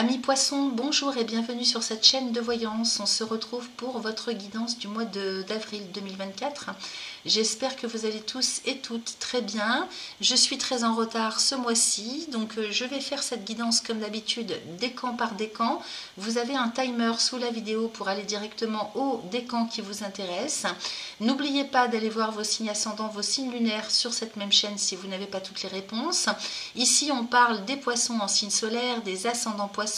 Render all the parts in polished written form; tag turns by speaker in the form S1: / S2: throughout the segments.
S1: Amis poissons, bonjour et bienvenue sur cette chaîne de voyance. On se retrouve pour votre guidance du mois d'avril 2024. J'espère que vous allez tous et toutes très bien. Je suis très en retard ce mois-ci, donc je vais faire cette guidance comme d'habitude, décan par décan. Vous avez un timer sous la vidéo pour aller directement au décan qui vous intéresse. N'oubliez pas d'aller voir vos signes ascendants, vos signes lunaires sur cette même chaîne si vous n'avez pas toutes les réponses. Ici, on parle des poissons en signe solaire, des ascendants poissons,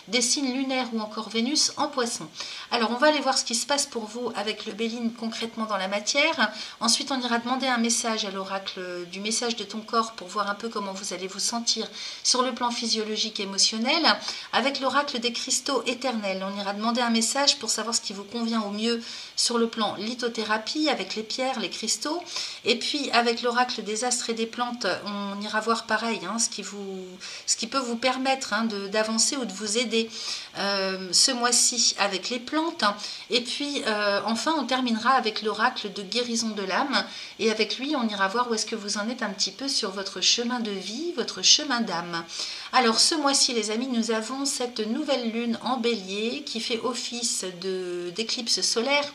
S1: des signes lunaires ou encore Vénus en poisson. Alors, on va aller voir ce qui se passe pour vous avec le Béline concrètement dans la matière. Ensuite, on ira demander un message à l'oracle du message de ton corps pour voir un peu comment vous allez vous sentir sur le plan physiologique et émotionnel. Avec l'oracle des cristaux éternels, on ira demander un message pour savoir ce qui vous convient au mieux sur le plan lithothérapie avec les pierres, les cristaux. Et puis, avec l'oracle des astres et des plantes, on ira voir pareil, ce qui peut vous permettre d'avancer ou de vous aider ce mois-ci avec les plantes. Et puis, enfin, on terminera avec l'oracle de guérison de l'âme. Et avec lui, on ira voir où est-ce que vous en êtes un petit peu sur votre chemin de vie, votre chemin d'âme. Alors, ce mois-ci, les amis, nous avons cette nouvelle lune en bélier qui fait office d'éclipse solaire,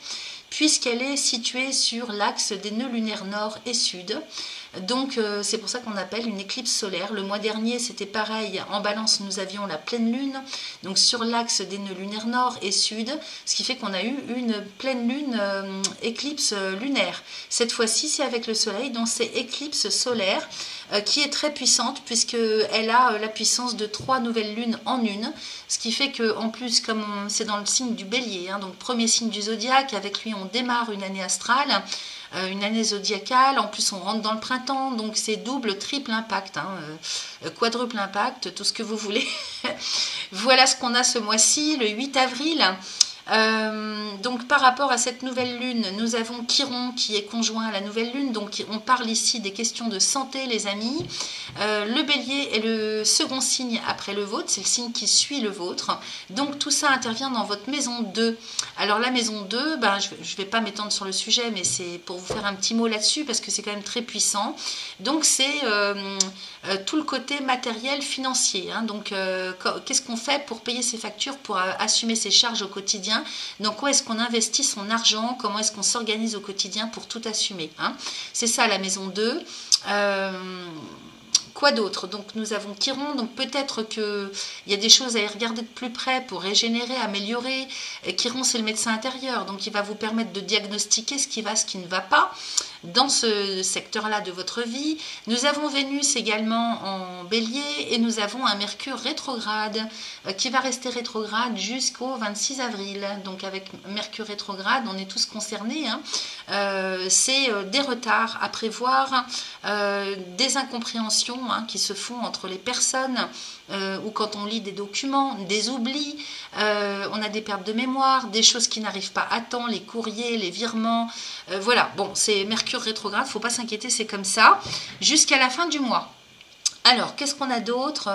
S1: puisqu'elle est située sur l'axe des nœuds lunaires nord et sud. Donc c'est pour ça qu'on appelle une éclipse solaire. Le mois dernier c'était pareil, en balance nous avions la pleine lune, donc sur l'axe des nœuds lunaires nord et sud, ce qui fait qu'on a eu une pleine lune éclipse lunaire. Cette fois-ci c'est avec le soleil, donc c'est éclipse solaire qui est très puissante puisqu'elle a la puissance de 3 nouvelles lunes en une, ce qui fait que en plus comme c'est dans le signe du bélier, donc premier signe du zodiaque, avec lui on démarre une année astrale, une année zodiacale, en plus on rentre dans le printemps, donc c'est double, triple impact, quadruple impact, tout ce que vous voulez. Voilà ce qu'on a ce mois-ci, le 8 avril. Donc par rapport à cette nouvelle lune, nous avons Chiron qui est conjoint à la nouvelle lune, donc on parle ici des questions de santé les amis. Le bélier est le second signe après le vôtre, c'est le signe qui suit le vôtre, donc tout ça intervient dans votre maison 2. Alors la maison 2, je ne vais pas m'étendre sur le sujet, mais c'est pour vous faire un petit mot là-dessus parce que c'est quand même très puissant. Donc c'est tout le côté matériel financier, donc qu'est-ce qu'on fait pour payer ses factures, pour assumer ses charges au quotidien. Donc où est-ce qu'on investit son argent, comment est-ce qu'on s'organise au quotidien pour tout assumer, c'est ça la maison 2. Quoi d'autre? Donc nous avons Chiron, donc peut-être qu'il y a des choses à y regarder de plus près pour régénérer, améliorer. Et Chiron c'est le médecin intérieur, donc il va vous permettre de diagnostiquer ce qui va, ce qui ne va pas dans ce secteur-là de votre vie. Nous avons Vénus également en bélier et nous avons un Mercure rétrograde qui va rester rétrograde jusqu'au 26 avril. Donc avec Mercure rétrograde, on est tous concernés. C'est des retards à prévoir, des incompréhensions qui se font entre les personnes ou quand on lit des documents, des oublis, on a des pertes de mémoire, des choses qui n'arrivent pas à temps, les courriers, les virements, voilà, bon, c'est Mercure rétrograde, il ne faut pas s'inquiéter, c'est comme ça, jusqu'à la fin du mois. Alors, qu'est-ce qu'on a d'autre?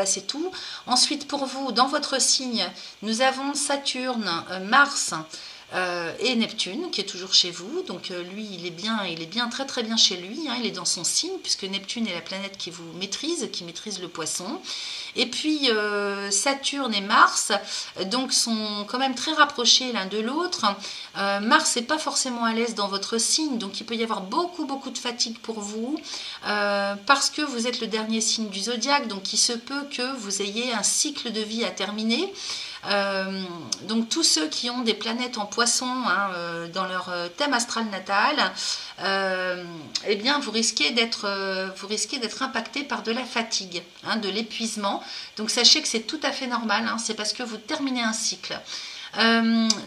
S1: C'est tout. Ensuite, pour vous, dans votre signe, nous avons Saturne, Mars, et Neptune qui est toujours chez vous, donc lui il est bien très très bien chez lui, il est dans son signe puisque Neptune est la planète qui vous maîtrise, qui maîtrise le poisson. Et puis Saturne et Mars donc sont quand même très rapprochés l'un de l'autre. Mars n'est pas forcément à l'aise dans votre signe, donc il peut y avoir beaucoup de fatigue pour vous parce que vous êtes le dernier signe du zodiaque, donc il se peut que vous ayez un cycle de vie à terminer. Donc tous ceux qui ont des planètes en poisson dans leur thème astral natal, eh bien vous risquez d'être impacté par de la fatigue, de l'épuisement. Donc sachez que c'est tout à fait normal, c'est parce que vous terminez un cycle.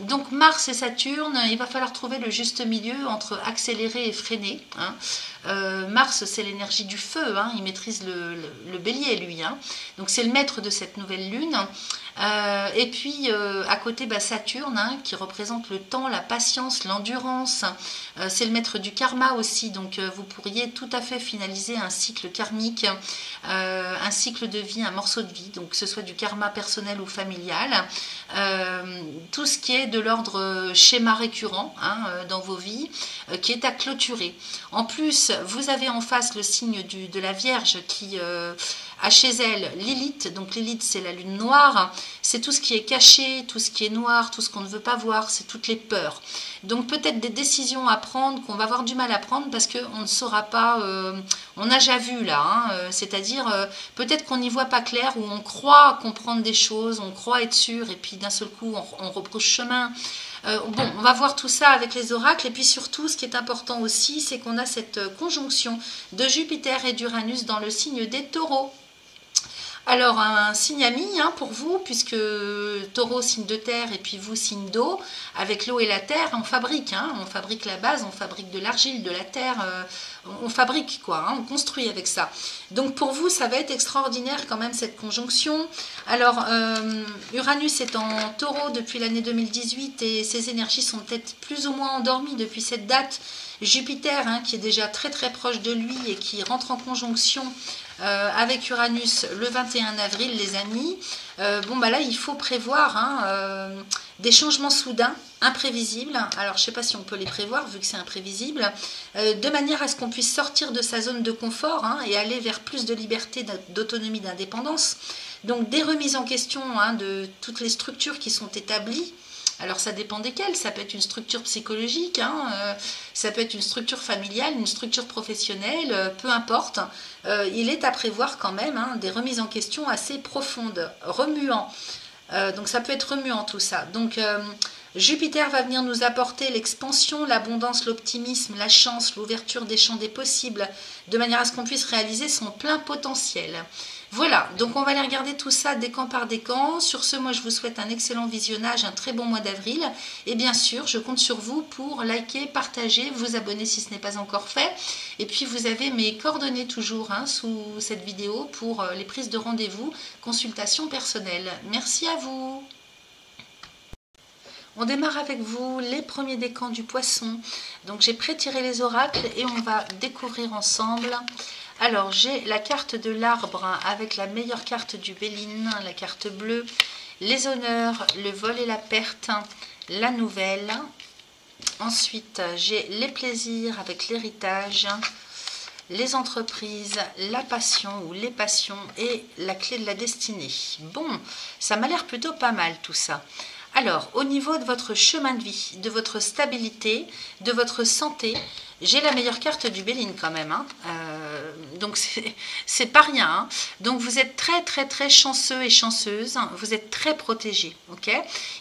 S1: Donc Mars et Saturne, il va falloir trouver le juste milieu entre accélérer et freiner. Mars c'est l'énergie du feu, il maîtrise le bélier lui, donc c'est le maître de cette nouvelle lune. Et puis à côté Saturne qui représente le temps, la patience, l'endurance, c'est le maître du karma aussi, donc vous pourriez tout à fait finaliser un cycle karmique, un cycle de vie, un morceau de vie, donc que ce soit du karma personnel ou familial, tout ce qui est de l'ordre schéma récurrent dans vos vies, qui est à clôturer. En plus, vous avez en face le signe de la Vierge qui a chez elle Lilith. Donc Lilith, c'est la lune noire, c'est tout ce qui est caché, tout ce qui est noir, tout ce qu'on ne veut pas voir, c'est toutes les peurs. Donc peut-être des décisions à prendre qu'on va avoir du mal à prendre parce qu'on ne saura pas, on a déjà vu là, hein, c'est-à-dire peut-être qu'on n'y voit pas clair ou on croit comprendre des choses, on croit être sûr et puis d'un seul coup on rebrousse chemin. Bon, on va voir tout ça avec les oracles et puis surtout ce qui est important aussi, c'est qu'on a cette conjonction de Jupiter et d'Uranus dans le signe des taureaux. Alors, un signe ami hein, pour vous, puisque taureau, signe de terre, et puis vous, signe d'eau. Avec l'eau et la terre, on fabrique la base, on fabrique de l'argile, de la terre, on fabrique quoi, hein, on construit avec ça. Donc pour vous, ça va être extraordinaire quand même cette conjonction. Alors, Uranus est en taureau depuis l'année 2018 et ses énergies sont peut-être plus ou moins endormies depuis cette date. Jupiter, hein, qui est déjà très très proche de lui et qui rentre en conjonction avec Uranus le 21 avril, les amis. Bon, bah là, il faut prévoir hein, des changements soudains, imprévisibles. Alors, je ne sais pas si on peut les prévoir, vu que c'est imprévisible, de manière à ce qu'on puisse sortir de sa zone de confort hein, et aller vers plus de liberté, d'autonomie, d'indépendance. Donc, des remises en question hein, de toutes les structures qui sont établies. Alors ça dépend desquelles, ça peut être une structure psychologique, hein, ça peut être une structure familiale, une structure professionnelle, peu importe. Il est à prévoir quand même hein, des remises en question assez profondes, remuant. Donc ça peut être remuant tout ça. Donc Jupiter va venir nous apporter l'expansion, l'abondance, l'optimisme, la chance, l'ouverture des champs des possibles, de manière à ce qu'on puisse réaliser son plein potentiel. Voilà, donc on va aller regarder tout ça décan par décan. Sur ce, moi je vous souhaite un excellent visionnage, un très bon mois d'avril. Et bien sûr, je compte sur vous pour liker, partager, vous abonner si ce n'est pas encore fait. Et puis vous avez mes coordonnées toujours hein, sous cette vidéo pour les prises de rendez-vous, consultation personnelle. Merci à vous. On démarre avec vous les premiers décans du poisson. Donc j'ai pré-tiré les oracles et on va découvrir ensemble. Alors, j'ai la carte de l'arbre avec la meilleure carte du Béline, la carte bleue, les honneurs, le vol et la perte, la nouvelle. Ensuite, j'ai les plaisirs avec l'héritage, les entreprises, la passion ou les passions et la clé de la destinée. Bon, ça m'a l'air plutôt pas mal tout ça. Alors, au niveau de votre chemin de vie, de votre stabilité, de votre santé, j'ai la meilleure carte du Béline quand même, hein. Donc c'est pas rien. Hein. Donc vous êtes très très très chanceux et chanceuse, vous êtes très protégé. Ok.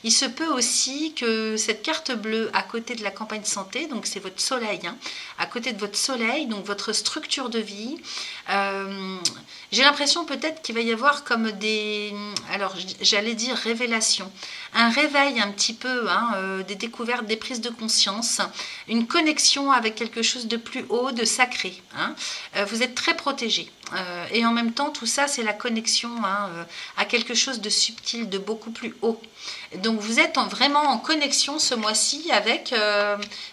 S1: Il se peut aussi que cette carte bleue à côté de la campagne santé, donc c'est votre soleil, hein, à côté de votre soleil, donc votre structure de vie, j'ai l'impression peut-être qu'il va y avoir comme des, alors j'allais dire révélation, un réveil un petit peu, hein, des découvertes, des prises de conscience, une connexion avec quelque chose de plus haut, de sacré. Hein. Vous êtes très protégé. Et en même temps, tout ça, c'est la connexion hein, à quelque chose de subtil, de beaucoup plus haut. Donc vous êtes vraiment en connexion ce mois-ci avec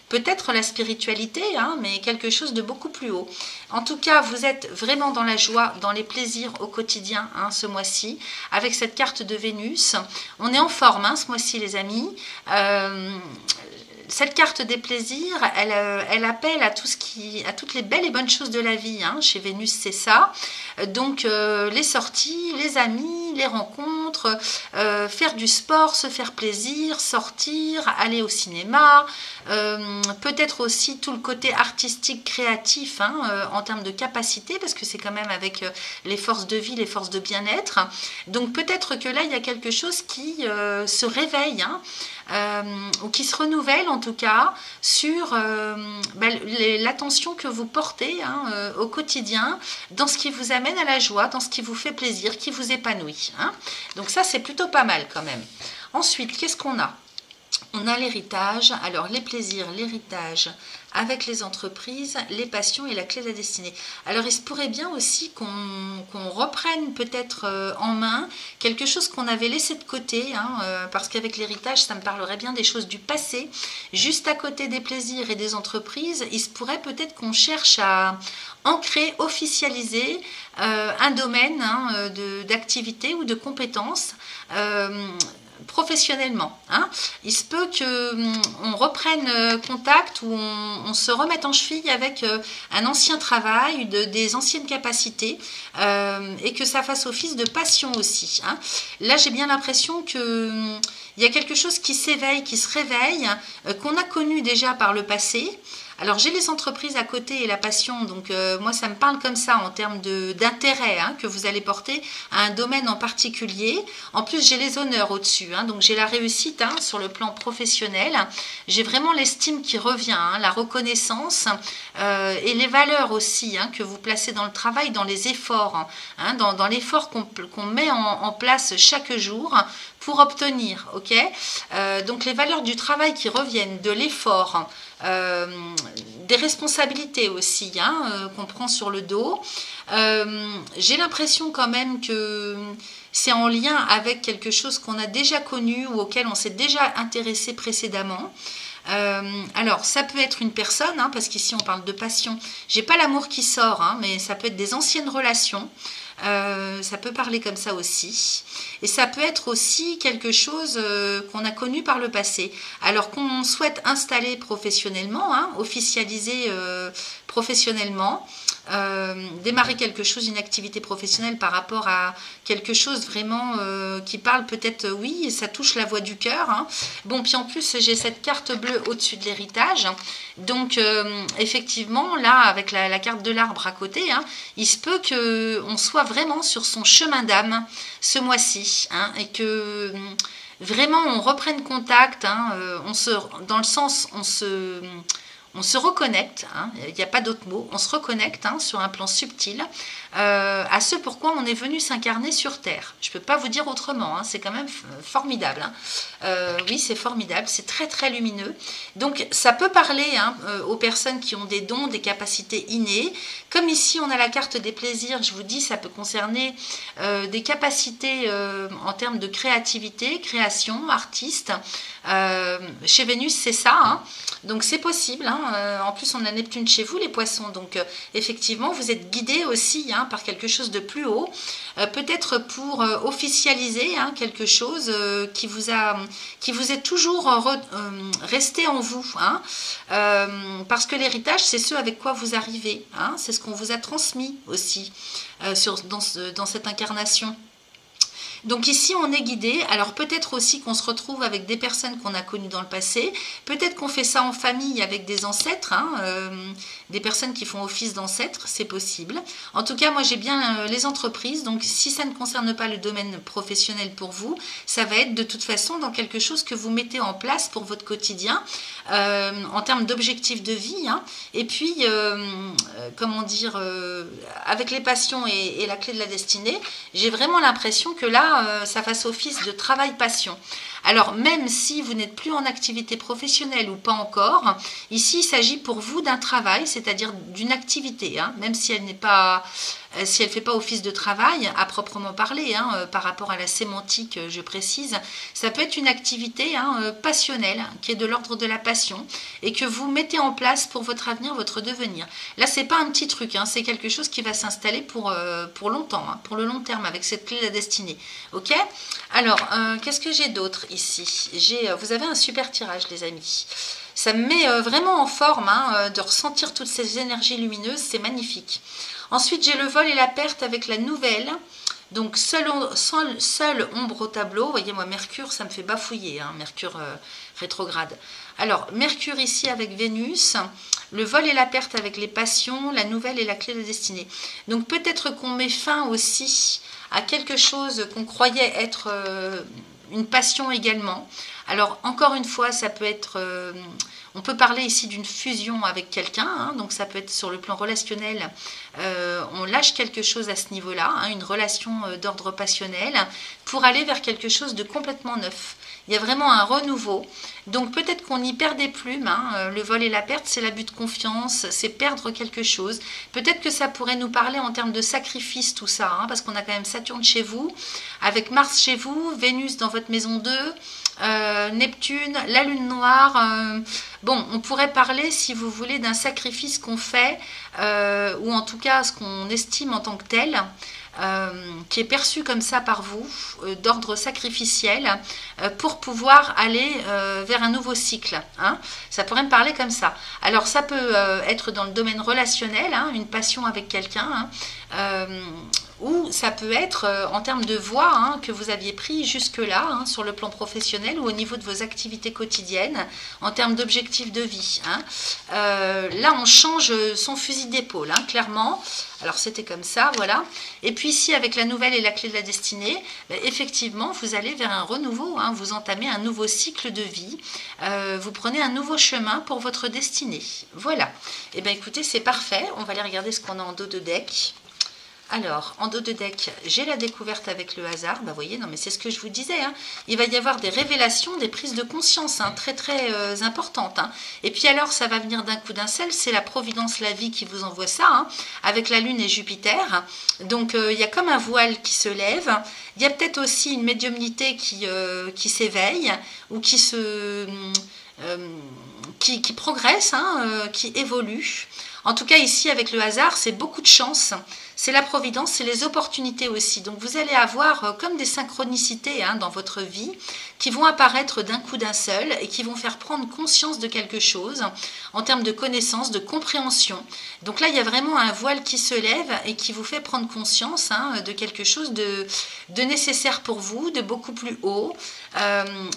S1: peut-être la spiritualité, hein, mais quelque chose de beaucoup plus haut. En tout cas, vous êtes vraiment dans la joie, dans les plaisirs au quotidien hein, ce mois-ci, avec cette carte de Vénus. On est en forme hein, ce mois-ci les amis. Cette carte des plaisirs, elle appelle à tout à toutes les belles et bonnes choses de la vie. Hein. Chez Vénus, c'est ça. Donc, les sorties, les amis, les rencontres, faire du sport, se faire plaisir, sortir, aller au cinéma. Peut-être aussi tout le côté artistique, créatif, hein, en termes de capacité, parce que c'est quand même avec les forces de vie, les forces de bien-être. Donc, peut-être que là, il y a quelque chose qui se réveille, hein, ou qui se renouvelle en tout cas sur l'attention que vous portez hein, au quotidien, dans ce qui vous amène à la joie, dans ce qui vous fait plaisir, qui vous épanouit. Hein. Donc ça, c'est plutôt pas mal quand même. Ensuite, qu'est-ce qu'on a ? On a l'héritage, alors les plaisirs, l'héritage avec les entreprises, les passions et la clé de la destinée. Alors il se pourrait bien aussi qu'on reprenne peut-être en main quelque chose qu'on avait laissé de côté, hein, parce qu'avec l'héritage, ça me parlerait bien des choses du passé. Juste à côté des plaisirs et des entreprises, il se pourrait peut-être qu'on cherche à ancrer, officialiser un domaine hein, d'activité ou de compétences. professionnellement. Hein. Il se peut qu'on reprenne contact ou on se remette en cheville avec un ancien travail, des anciennes capacités et que ça fasse office de passion aussi. Hein. Là, j'ai bien l'impression que il y a quelque chose qui s'éveille, qui se réveille, qu'on a connu déjà par le passé. Alors j'ai les entreprises à côté et la passion, donc moi ça me parle comme ça en termes d'intérêt hein, que vous allez porter à un domaine en particulier. En plus j'ai les honneurs au-dessus, hein, donc j'ai la réussite hein, sur le plan professionnel. J'ai vraiment l'estime qui revient, hein, la reconnaissance et les valeurs aussi hein, que vous placez dans le travail, dans les efforts, hein, dans l'effort qu'on met en place chaque jour pour obtenir. Ok, donc les valeurs du travail qui reviennent, de l'effort, des responsabilités aussi hein, qu'on prend sur le dos. J'ai l'impression quand même que c'est en lien avec quelque chose qu'on a déjà connu ou auquel on s'est déjà intéressé précédemment. Alors ça peut être une personne hein, parce qu'ici on parle de passion. J'ai pas l'amour qui sort hein, mais ça peut être des anciennes relations. Ça peut parler comme ça aussi et ça peut être aussi quelque chose qu'on a connu par le passé alors qu'on souhaite installer professionnellement hein, officialiser professionnellement, démarrer quelque chose, une activité professionnelle par rapport à quelque chose vraiment qui parle peut-être, oui, ça touche la voix du cœur. Hein. Bon, puis en plus, j'ai cette carte bleue au-dessus de l'héritage. Donc, effectivement, là, avec la carte de l'arbre à côté, hein, il se peut qu'on soit vraiment sur son chemin d'âme ce mois-ci hein, et que vraiment on reprenne contact, hein, dans le sens, on se reconnecte, hein, il n'y a pas d'autre mot, on se reconnecte hein, sur un plan subtil à ce pourquoi on est venu s'incarner sur Terre. Je ne peux pas vous dire autrement, hein, c'est quand même formidable. Hein. Oui, c'est formidable, c'est très très lumineux. Donc ça peut parler hein, aux personnes qui ont des dons, des capacités innées. Comme ici on a la carte des plaisirs, je vous dis, ça peut concerner des capacités en termes de créativité, création, artiste. Chez Vénus, c'est ça. Hein. Donc c'est possible. Hein. En plus, on a Neptune chez vous, les poissons. Donc effectivement, vous êtes guidés aussi hein, par quelque chose de plus haut. Peut-être pour officialiser hein, quelque chose qui vous est toujours resté en vous. Hein. Parce que l'héritage, c'est ce avec quoi vous arrivez. Hein. C'est ce qu'on vous a transmis aussi dans cette incarnation. Donc ici, on est guidé. Alors peut-être aussi qu'on se retrouve avec des personnes qu'on a connues dans le passé. Peut-être qu'on fait ça en famille avec des ancêtres, hein, des personnes qui font office d'ancêtres, c'est possible. En tout cas, moi j'ai bien les entreprises. Donc si ça ne concerne pas le domaine professionnel pour vous, ça va être de toute façon dans quelque chose que vous mettez en place pour votre quotidien, en termes d'objectifs de vie. Hein. Et puis, comment dire, avec les passions et la clé de la destinée, j'ai vraiment l'impression que là, ça fasse office de travail-passion. Alors, même si vous n'êtes plus en activité professionnelle ou pas encore, ici, il s'agit pour vous d'un travail, c'est-à-dire d'une activité, hein, même si elle n'est pas... Si elle ne fait pas office de travail, à proprement parler, hein, par rapport à la sémantique, je précise, ça peut être une activité hein, passionnelle, qui est de l'ordre de la passion, et que vous mettez en place pour votre avenir, votre devenir. Là, ce n'est pas un petit truc, hein, c'est quelque chose qui va s'installer pour longtemps, hein, pour le long terme, avec cette clé de la destinée. Ok ? Alors, qu'est-ce que j'ai d'autre ici ? Vous avez un super tirage, les amis. Ça me met vraiment en forme hein, de ressentir toutes ces énergies lumineuses, c'est magnifique. Ensuite, j'ai le vol et la perte avec la nouvelle. Donc, seule ombre au tableau. Vous voyez, moi, Mercure, ça me fait bafouiller, hein, Mercure rétrograde. Alors, Mercure ici avec Vénus. Le vol et la perte avec les passions. La nouvelle et la clé de la destinée. Donc, peut-être qu'on met fin aussi à quelque chose qu'on croyait être une passion également. Alors, encore une fois, ça peut être... on peut parler ici d'une fusion avec quelqu'un, hein, donc ça peut être sur le plan relationnel, on lâche quelque chose à ce niveau-là, hein, une relation d'ordre passionnel, pour aller vers quelque chose de complètement neuf. Il y a vraiment un renouveau, donc peut-être qu'on y perd des plumes, hein, le vol et la perte, c'est l'abus de confiance, c'est perdre quelque chose. Peut-être que ça pourrait nous parler en termes de sacrifice, tout ça, hein, parce qu'on a quand même Saturne chez vous, avec Mars chez vous, Vénus dans votre maison 2, Neptune, la lune noire. Bon, on pourrait parler, si vous voulez, d'un sacrifice qu'on fait, ou en tout cas ce qu'on estime en tant que tel, qui est perçu comme ça par vous, d'ordre sacrificiel, pour pouvoir aller vers un nouveau cycle. Hein. Ça pourrait me parler comme ça. Alors ça peut être dans le domaine relationnel, hein, une passion avec quelqu'un, hein, ou ça peut être en termes de voie, hein, que vous aviez pris jusque-là, hein, sur le plan professionnel ou au niveau de vos activités quotidiennes, en termes d'objectifs de vie. Hein. Là, on change son fusil d'épaule, hein, clairement. Alors, c'était comme ça, voilà. Et puis ici, avec la nouvelle et la clé de la destinée, effectivement, vous allez vers un renouveau, hein, vous entamez un nouveau cycle de vie, vous prenez un nouveau chemin pour votre destinée. Voilà. Et bien, écoutez, c'est parfait. On va aller regarder ce qu'on a en dos de deck. Alors, en dos de deck, j'ai la découverte avec le hasard. Bah, vous voyez, non, mais c'est ce que je vous disais. Hein. Il va y avoir des révélations, des prises de conscience, hein, très, très importantes. Hein. Et puis alors, ça va venir d'un coup d'un seul. C'est la providence, la vie qui vous envoie ça, hein, avec la Lune et Jupiter. Donc, il y a comme un voile qui se lève. Il y a peut-être aussi une médiumnité qui s'éveille ou qui progresse, hein, qui évolue. En tout cas, ici, avec le hasard, c'est beaucoup de chance. C'est la providence, c'est les opportunités aussi. Donc, vous allez avoir comme des synchronicités, hein, dans votre vie qui vont apparaître d'un coup d'un seul et qui vont faire prendre conscience de quelque chose en termes de connaissance, de compréhension. Donc là, il y a vraiment un voile qui se lève et qui vous fait prendre conscience, hein, de quelque chose de nécessaire pour vous, de beaucoup plus haut,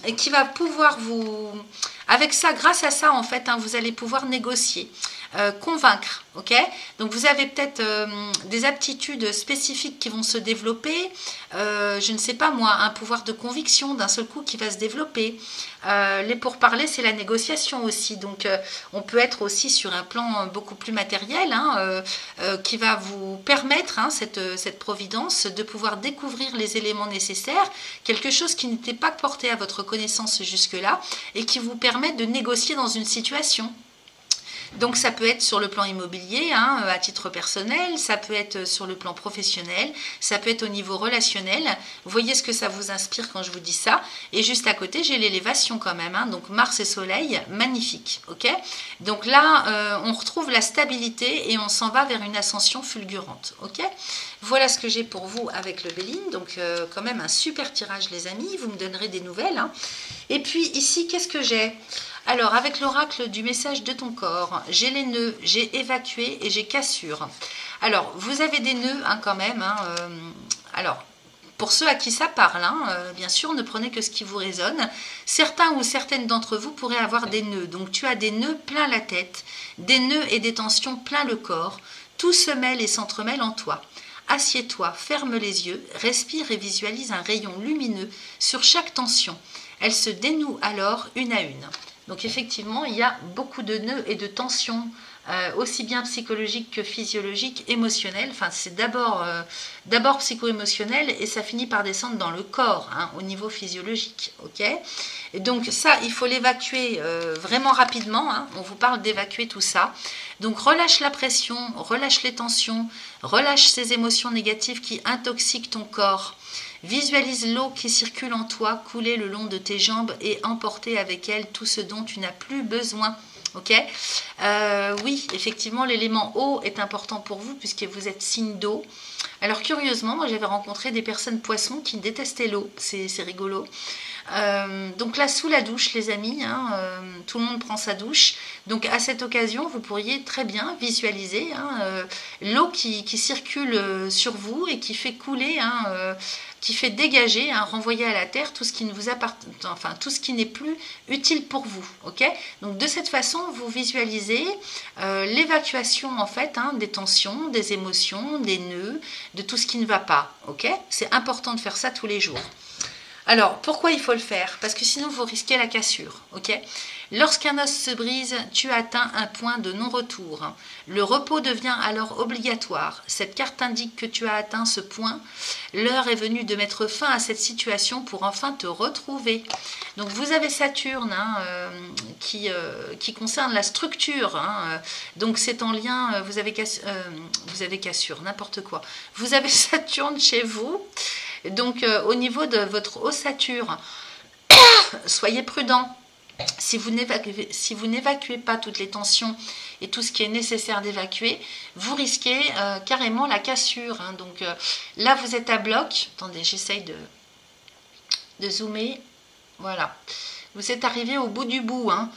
S1: et qui va pouvoir vous... Avec ça, grâce à ça, en fait, hein, vous allez pouvoir négocier. Convaincre, ok? Donc vous avez peut-être des aptitudes spécifiques qui vont se développer, je ne sais pas moi, un pouvoir de conviction d'un seul coup qui va se développer. Les pourparlers, c'est la négociation aussi, donc on peut être aussi sur un plan beaucoup plus matériel, hein, qui va vous permettre, hein, cette providence, de pouvoir découvrir les éléments nécessaires, quelque chose qui n'était pas porté à votre connaissance jusque-là, et qui vous permet de négocier dans une situation. Donc ça peut être sur le plan immobilier, hein, à titre personnel, ça peut être sur le plan professionnel, ça peut être au niveau relationnel. Vous voyez ce que ça vous inspire quand je vous dis ça. Et juste à côté, j'ai l'élévation quand même, hein, donc Mars et Soleil, magnifique. Ok. Donc là, on retrouve la stabilité et on s'en va vers une ascension fulgurante. Ok. Voilà ce que j'ai pour vous avec le Béline. Donc quand même un super tirage les amis, vous me donnerez des nouvelles. Hein. Et puis ici, qu'est-ce que j'ai ? Alors, avec l'oracle du message de ton corps, j'ai les nœuds, j'ai évacué et j'ai cassure. Alors, vous avez des nœuds, hein, quand même. Hein, alors, pour ceux à qui ça parle, hein, bien sûr, ne prenez que ce qui vous résonne. Certains ou certaines d'entre vous pourraient avoir des nœuds. Donc, tu as des nœuds plein la tête, des nœuds et des tensions plein le corps. Tout se mêle et s'entremêle en toi. Assieds-toi, ferme les yeux, respire et visualise un rayon lumineux sur chaque tension. Elle se dénoue alors une à une. Donc effectivement, il y a beaucoup de nœuds et de tensions, aussi bien psychologiques que physiologiques, émotionnelles. Enfin, c'est d'abord psycho-émotionnel et ça finit par descendre dans le corps, hein, au niveau physiologique. Okay, et donc ça, il faut l'évacuer vraiment rapidement. Hein, on vous parle d'évacuer tout ça. Donc relâche la pression, relâche les tensions, relâche ces émotions négatives qui intoxiquent ton corps. Visualise l'eau qui circule en toi couler le long de tes jambes et emporter avec elle tout ce dont tu n'as plus besoin. Ok, oui, effectivement, l'élément eau est important pour vous puisque vous êtes signe d'eau. Alors curieusement, moi j'avais rencontré des personnes poissons qui détestaient l'eau, c'est rigolo. Donc là, sous la douche, les amis, hein, tout le monde prend sa douche. Donc à cette occasion, vous pourriez très bien visualiser, hein, l'eau qui circule sur vous et qui fait couler, hein, qui fait dégager, hein, renvoyer à la terre tout ce qui ne vous appartient, enfin tout ce qui n'est plus utile pour vous. Ok, donc de cette façon, vous visualisez l'évacuation en fait, hein, des tensions, des émotions, des nœuds, de tout ce qui ne va pas. Ok, c'est important de faire ça tous les jours. Alors, pourquoi il faut le faire? Parce que sinon, vous risquez la cassure. Ok, lorsqu'un os se brise, tu atteins un point de non-retour. Le repos devient alors obligatoire. Cette carte indique que tu as atteint ce point. L'heure est venue de mettre fin à cette situation pour enfin te retrouver. Donc, vous avez Saturne, hein, qui concerne la structure. Hein, donc, c'est en lien, vous avez cassure, n'importe quoi. Vous avez Saturne chez vous. Donc, au niveau de votre ossature, soyez prudent. Si vous n'évacuez pas toutes les tensions et tout ce qui est nécessaire d'évacuer, vous risquez carrément la cassure. Hein. Donc là, vous êtes à bloc. Attendez, j'essaye de zoomer. Voilà. Vous êtes arrivé au bout du bout. Hein.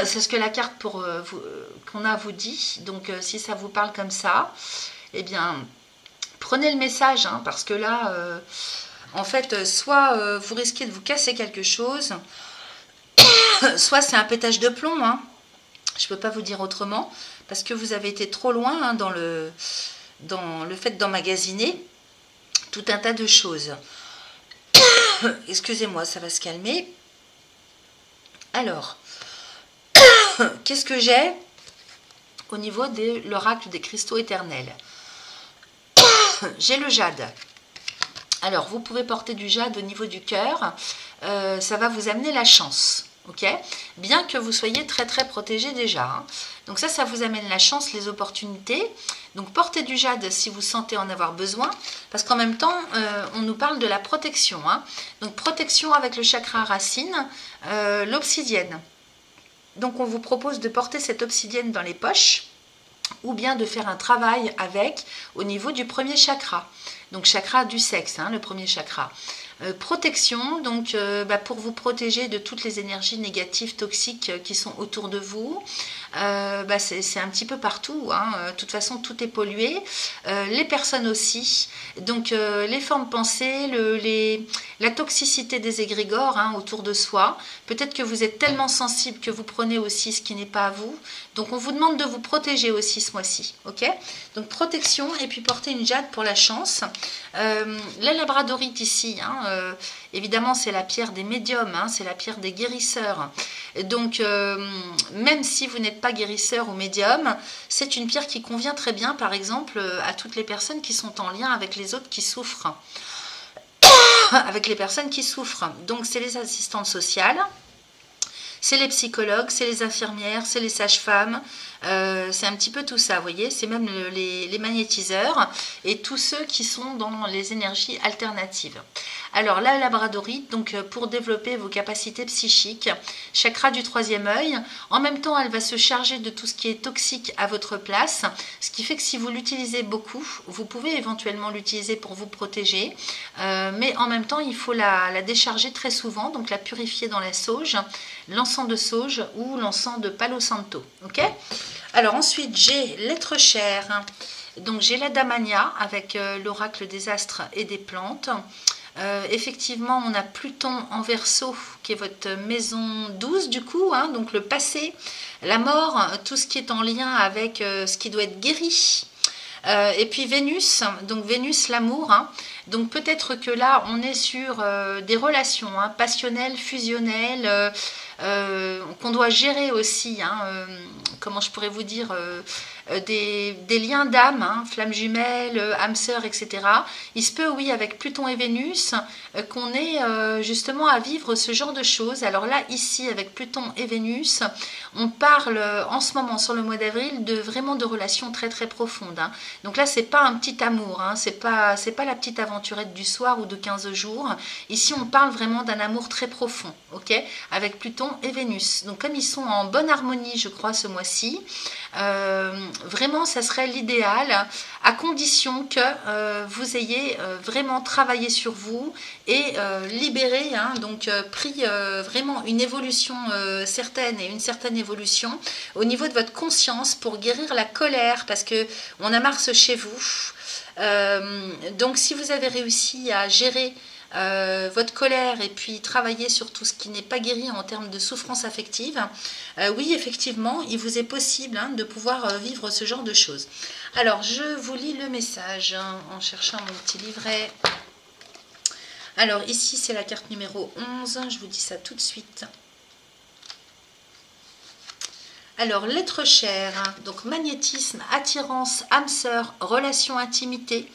S1: C'est ce que la carte qu'on a vous dit. Donc si ça vous parle comme ça, eh bien, prenez le message. Hein, parce que là, en fait, soit vous risquez de vous casser quelque chose, soit c'est un pétage de plomb, hein. Je ne peux pas vous dire autrement, parce que vous avez été trop loin hein, dans le fait d'emmagasiner tout un tas de choses. Excusez-moi, ça va se calmer. Alors, qu'est-ce que j'ai au niveau de l'oracle des cristaux éternels? J'ai le jade. Alors, vous pouvez porter du jade au niveau du cœur. Ça va vous amener la chance. Ok, bien que vous soyez très très protégé déjà. Hein. Donc ça vous amène la chance, les opportunités. Donc portez du jade si vous sentez en avoir besoin, parce qu'en même temps, on nous parle de la protection. Hein. Donc protection avec le chakra racine, l'obsidienne. Donc on vous propose de porter cette obsidienne dans les poches, ou bien de faire un travail avec au niveau du premier chakra. Donc chakra du sexe, hein, le premier chakra. Protection, donc pour vous protéger de toutes les énergies négatives, toxiques qui sont autour de vous. C'est un petit peu partout, hein. De toute façon tout est pollué, les personnes aussi, donc les formes pensées, la toxicité des égrégores hein, autour de soi. Peut-être que vous êtes tellement sensible que vous prenez aussi ce qui n'est pas à vous, donc on vous demande de vous protéger aussi ce mois-ci, ok? Donc protection, et puis porter une jade pour la chance. La labradorite ici, hein, évidemment c'est la pierre des médiums, hein, c'est la pierre des guérisseurs. Donc même si vous n'êtes pas guérisseur ou médium, c'est une pierre qui convient très bien par exemple à toutes les personnes qui sont en lien avec les autres qui souffrent. Avec les personnes qui souffrent. Donc c'est les assistantes sociales, c'est les psychologues, c'est les infirmières, c'est les sages-femmes, c'est un petit peu tout ça, vous voyez, c'est même les magnétiseurs et tous ceux qui sont dans les énergies alternatives. Alors la labradorite, donc pour développer vos capacités psychiques, chakra du troisième œil, en même temps elle va se charger de tout ce qui est toxique à votre place, ce qui fait que si vous l'utilisez beaucoup, vous pouvez éventuellement l'utiliser pour vous protéger, mais en même temps il faut la décharger très souvent, donc la purifier dans la sauge, l'encens de sauge ou l'encens de Palo Santo, ok? Alors ensuite j'ai l'être cher, donc j'ai la Damania avec l'oracle des astres et des plantes. Effectivement on a Pluton en Verseau qui est votre maison 12 du coup, hein, donc le passé, la mort, tout ce qui est en lien avec ce qui doit être guéri. Et puis Vénus, donc Vénus l'amour, hein. Donc peut-être que là on est sur des relations hein, passionnelles, fusionnelles, qu'on doit gérer aussi, hein, comment je pourrais vous dire, des liens d'âme, hein, flammes jumelles, âmes sœurs, etc. Il se peut, oui, avec Pluton et Vénus, qu'on ait justement à vivre ce genre de choses. Alors là, ici, avec Pluton et Vénus, on parle en ce moment, sur le mois d'avril, vraiment de relations très très profondes. Hein. Donc là, c'est pas un petit amour, hein, c'est pas la petite aventurette du soir ou de 15 jours. Ici, on parle vraiment d'un amour très profond, ok, avec Pluton et Vénus. Donc comme ils sont en bonne harmonie, je crois, ce mois-ci, vraiment, ça serait l'idéal, à condition que vous ayez vraiment travaillé sur vous et libéré, hein, donc pris vraiment une évolution certaine et une certaine évolution au niveau de votre conscience pour guérir la colère, parce que on a Mars chez vous. Donc si vous avez réussi à gérer votre colère et puis travailler sur tout ce qui n'est pas guéri en termes de souffrance affective, oui, effectivement, il vous est possible hein, de pouvoir vivre ce genre de choses. Alors, je vous lis le message hein, en cherchant mon petit livret. Alors, ici, c'est la carte numéro 11. Je vous dis ça tout de suite. Alors, l'être cher, hein, donc magnétisme, attirance, âme sœur, relation, intimité,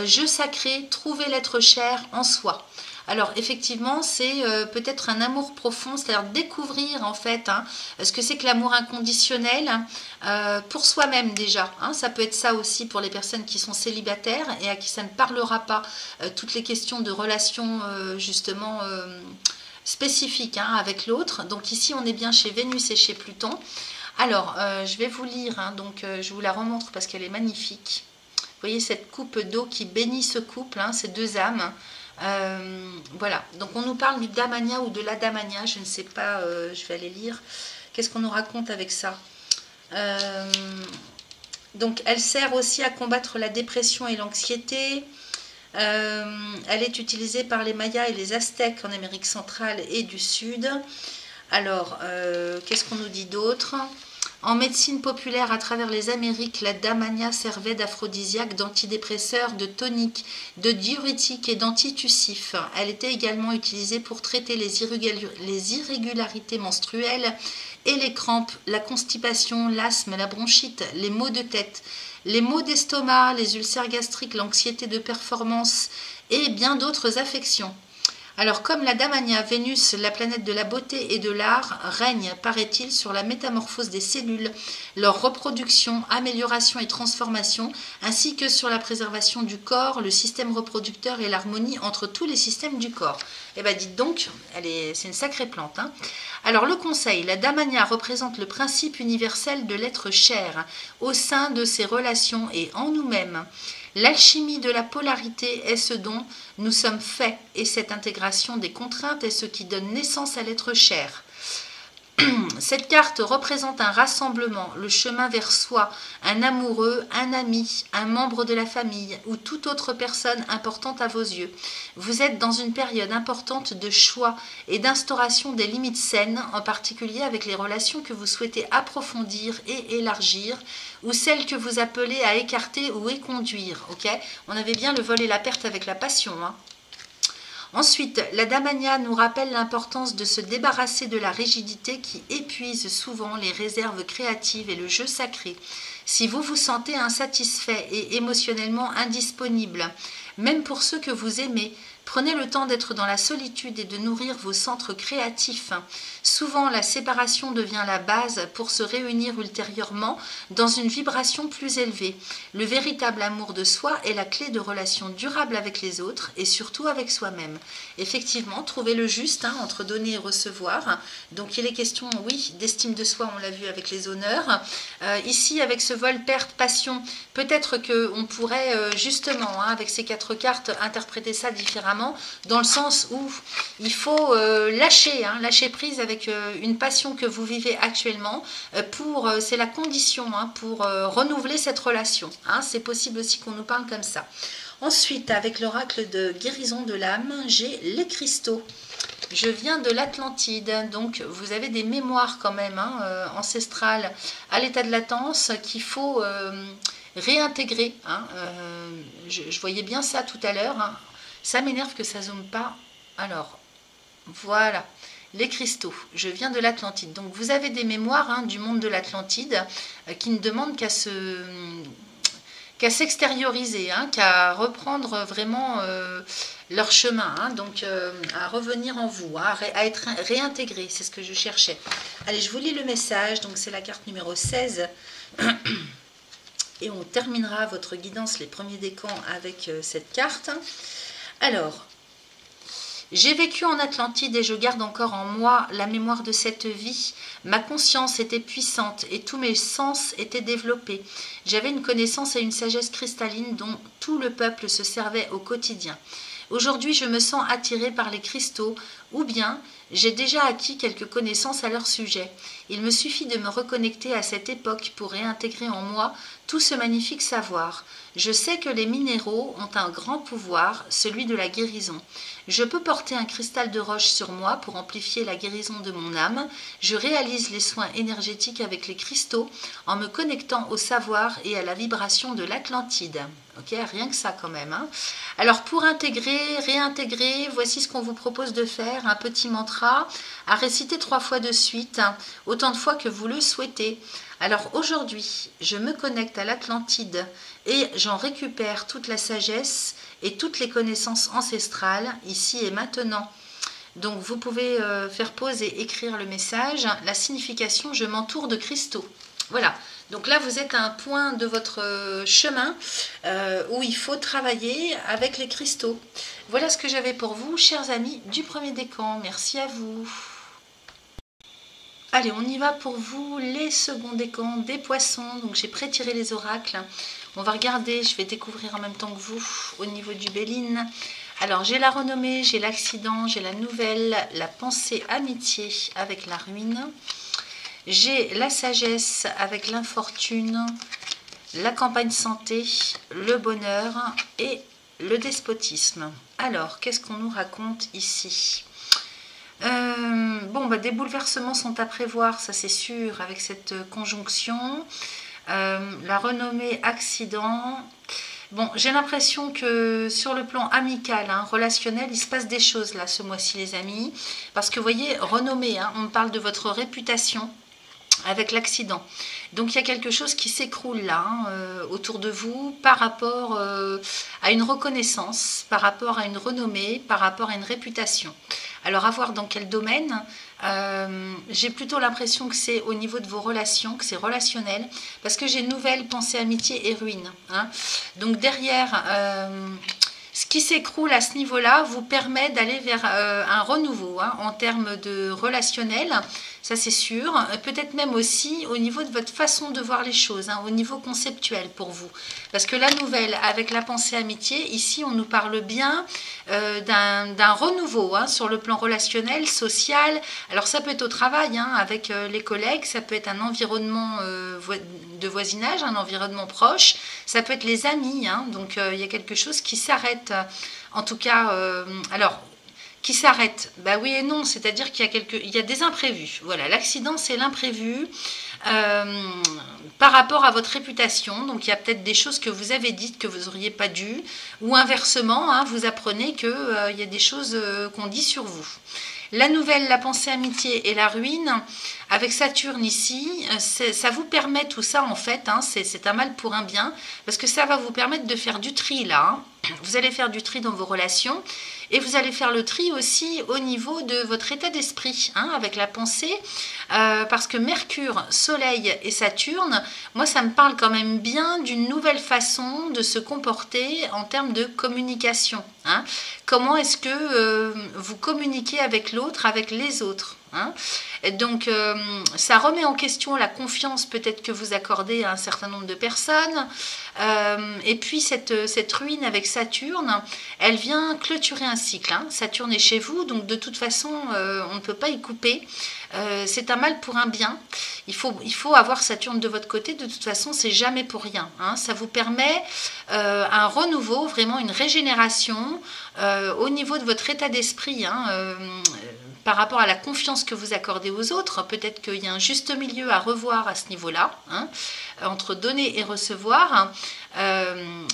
S1: jeu sacré, trouver l'être cher en soi. Alors effectivement c'est peut-être un amour profond, c'est-à-dire découvrir en fait hein, ce que c'est que l'amour inconditionnel pour soi-même déjà. Hein, ça peut être ça aussi pour les personnes qui sont célibataires et à qui ça ne parlera pas. Toutes les questions de relations justement spécifique hein, avec l'autre. Donc ici, on est bien chez Vénus et chez Pluton. Alors, je vais vous lire, hein, donc je vous la remontre parce qu'elle est magnifique. Vous voyez cette coupe d'eau qui bénit ce couple, hein, ces deux âmes. Voilà, donc on nous parle du Damania ou de la Damania, je ne sais pas, je vais aller lire. Qu'est-ce qu'on nous raconte avec ça? Donc elle sert aussi à combattre la dépression et l'anxiété. Elle est utilisée par les Mayas et les Aztèques en Amérique centrale et du Sud. Alors, qu'est-ce qu'on nous dit d'autre? En médecine populaire à travers les Amériques, la damania servait d'aphrodisiaque, d'antidépresseur, de tonique, de diurétique et d'antitussif. Elle était également utilisée pour traiter les irrégularités menstruelles et les crampes, la constipation, l'asthme, la bronchite, les maux de tête, les maux d'estomac, les ulcères gastriques, l'anxiété de performance et bien d'autres affections. Alors, comme la Damania, Vénus, la planète de la beauté et de l'art, règne, paraît-il, sur la métamorphose des cellules, leur reproduction, amélioration et transformation, ainsi que sur la préservation du corps, le système reproducteur et l'harmonie entre tous les systèmes du corps. Eh bien, dites donc, c'est une sacrée plante. Hein. Alors, le conseil, la Damania représente le principe universel de l'être cher, au sein de ses relations et en nous-mêmes. L'alchimie de la polarité est ce dont nous sommes faits et cette intégration des contraintes est ce qui donne naissance à l'être cher. Cette carte représente un rassemblement, le chemin vers soi, un amoureux, un ami, un membre de la famille ou toute autre personne importante à vos yeux. Vous êtes dans une période importante de choix et d'instauration des limites saines, en particulier avec les relations que vous souhaitez approfondir et élargir, ou celles que vous appelez à écarter ou éconduire. Okay, on avait bien le vol et la perte avec la passion, hein. Ensuite, la Damania nous rappelle l'importance de se débarrasser de la rigidité qui épuise souvent les réserves créatives et le jeu sacré. Si vous vous sentez insatisfait et émotionnellement indisponible, même pour ceux que vous aimez, prenez le temps d'être dans la solitude et de nourrir vos centres créatifs. Souvent, la séparation devient la base pour se réunir ultérieurement dans une vibration plus élevée. Le véritable amour de soi est la clé de relations durables avec les autres et surtout avec soi-même. Effectivement, trouver le juste hein, entre donner et recevoir. Donc, il est question, oui, d'estime de soi, on l'a vu avec les honneurs. Ici, avec ce vol, perte, passion, peut-être qu'on pourrait justement, hein, avec ces 4 cartes, interpréter ça différemment, dans le sens où il faut lâcher prise avec une passion que vous vivez actuellement, c'est la condition hein, pour renouveler cette relation. Hein, c'est possible aussi qu'on nous parle comme ça. Ensuite, avec l'oracle de guérison de l'âme, j'ai les cristaux. Je viens de l'Atlantide, donc vous avez des mémoires quand même hein, ancestrales à l'état de latence qu'il faut réintégrer. Hein, je voyais bien ça tout à l'heure. Hein. Ça m'énerve que ça ne zoome pas. Alors, voilà, les cristaux. Je viens de l'Atlantide. Donc, vous avez des mémoires hein, du monde de l'Atlantide qui ne demandent qu'à s'extérioriser, hein, qu'à reprendre vraiment leur chemin. Hein, donc, à revenir en vous, hein, à être réintégré. C'est ce que je cherchais. Allez, je vous lis le message. Donc, c'est la carte numéro 16. Et on terminera votre guidance, les premiers décans, avec cette carte. Alors, j'ai vécu en Atlantide et je garde encore en moi la mémoire de cette vie. Ma conscience était puissante et tous mes sens étaient développés. J'avais une connaissance et une sagesse cristalline dont tout le peuple se servait au quotidien. Aujourd'hui, je me sens attirée par les cristaux ou bien j'ai déjà acquis quelques connaissances à leur sujet. Il me suffit de me reconnecter à cette époque pour réintégrer en moi tout ce magnifique savoir. Je sais que les minéraux ont un grand pouvoir, celui de la guérison. Je peux porter un cristal de roche sur moi pour amplifier la guérison de mon âme. Je réalise les soins énergétiques avec les cristaux en me connectant au savoir et à la vibration de l'Atlantide. Ok, rien que ça quand même. Hein. Alors pour intégrer, réintégrer, voici ce qu'on vous propose de faire. Un petit mantra à réciter 3 fois de suite, hein, autant de fois que vous le souhaitez. Alors aujourd'hui, je me connecte à l'Atlantide et j'en récupère toute la sagesse et toutes les connaissances ancestrales, ici et maintenant. Donc vous pouvez faire pause et écrire le message. La signification, je m'entoure de cristaux. Voilà, donc là vous êtes à un point de votre chemin où il faut travailler avec les cristaux. Voilà ce que j'avais pour vous, chers amis du premier décan. Merci à vous. Allez, on y va pour vous, les seconds décans des poissons. Donc j'ai pré-tiré les oracles. On va regarder, je vais découvrir en même temps que vous au niveau du Béline. Alors j'ai la renommée, j'ai l'accident, j'ai la nouvelle, la pensée amitié avec la ruine. J'ai la sagesse avec l'infortune, la campagne santé, le bonheur et le despotisme. Alors, qu'est-ce qu'on nous raconte ici? Bon, des bouleversements sont à prévoir, ça c'est sûr, avec cette conjonction. La renommée accident. Bon, j'ai l'impression que sur le plan amical, relationnel, il se passe des choses là ce mois-ci, les amis. Parce que vous voyez, renommée, on parle de votre réputation avec l'accident. Donc il y a quelque chose qui s'écroule là, autour de vous, par rapport à une reconnaissance, par rapport à une renommée, par rapport à une réputation. Alors à voir dans quel domaine. J'ai plutôt l'impression que c'est au niveau de vos relations, que c'est relationnel, parce que j'ai nouvelle, pensée, amitié et ruine. Donc derrière, ce qui s'écroule à ce niveau-là vous permet d'aller vers un renouveau en termes de relationnel, ça c'est sûr. Peut-être même aussi au niveau de votre façon de voir les choses, au niveau conceptuel pour vous. Parce que la nouvelle, avec la pensée amitié, ici on nous parle bien d'un renouveau sur le plan relationnel, social. Alors ça peut être au travail, avec les collègues, ça peut être un environnement de voisinage, un environnement proche, ça peut être les amis, donc il y a quelque chose qui s'arrête. En tout cas, alors, qui s'arrête, oui et non, c'est-à-dire qu'il y a des imprévus. Voilà, l'accident, c'est l'imprévu par rapport à votre réputation. Donc, il y a peut-être des choses que vous avez dites que vous n'auriez pas dû, ou inversement, vous apprenez qu'il y a des choses qu'on dit sur vous. La nouvelle, la pensée amitié et la ruine, avec Saturne ici, ça vous permet tout ça en fait, c'est un mal pour un bien, parce que ça va vous permettre de faire du tri là. Vous allez faire du tri dans vos relations et vous allez faire le tri aussi au niveau de votre état d'esprit, avec la pensée, parce que Mercure, Soleil et Saturne, moi ça me parle quand même bien d'une nouvelle façon de se comporter en termes de communication. Comment est-ce que vous communiquez avec l'autre, avec les autres. Donc ça remet en question la confiance peut-être que vous accordez à un certain nombre de personnes, et puis cette ruine avec Saturne, elle vient clôturer un cycle. Saturne est chez vous, donc de toute façon on ne peut pas y couper. C'est un mal pour un bien. Il faut avoir Saturne de votre côté, de toute façon c'est jamais pour rien. Ça vous permet un renouveau, vraiment une régénération au niveau de votre état d'esprit, par rapport à la confiance que vous accordez aux autres. Peut-être qu'il y a un juste milieu à revoir à ce niveau-là, entre donner et recevoir.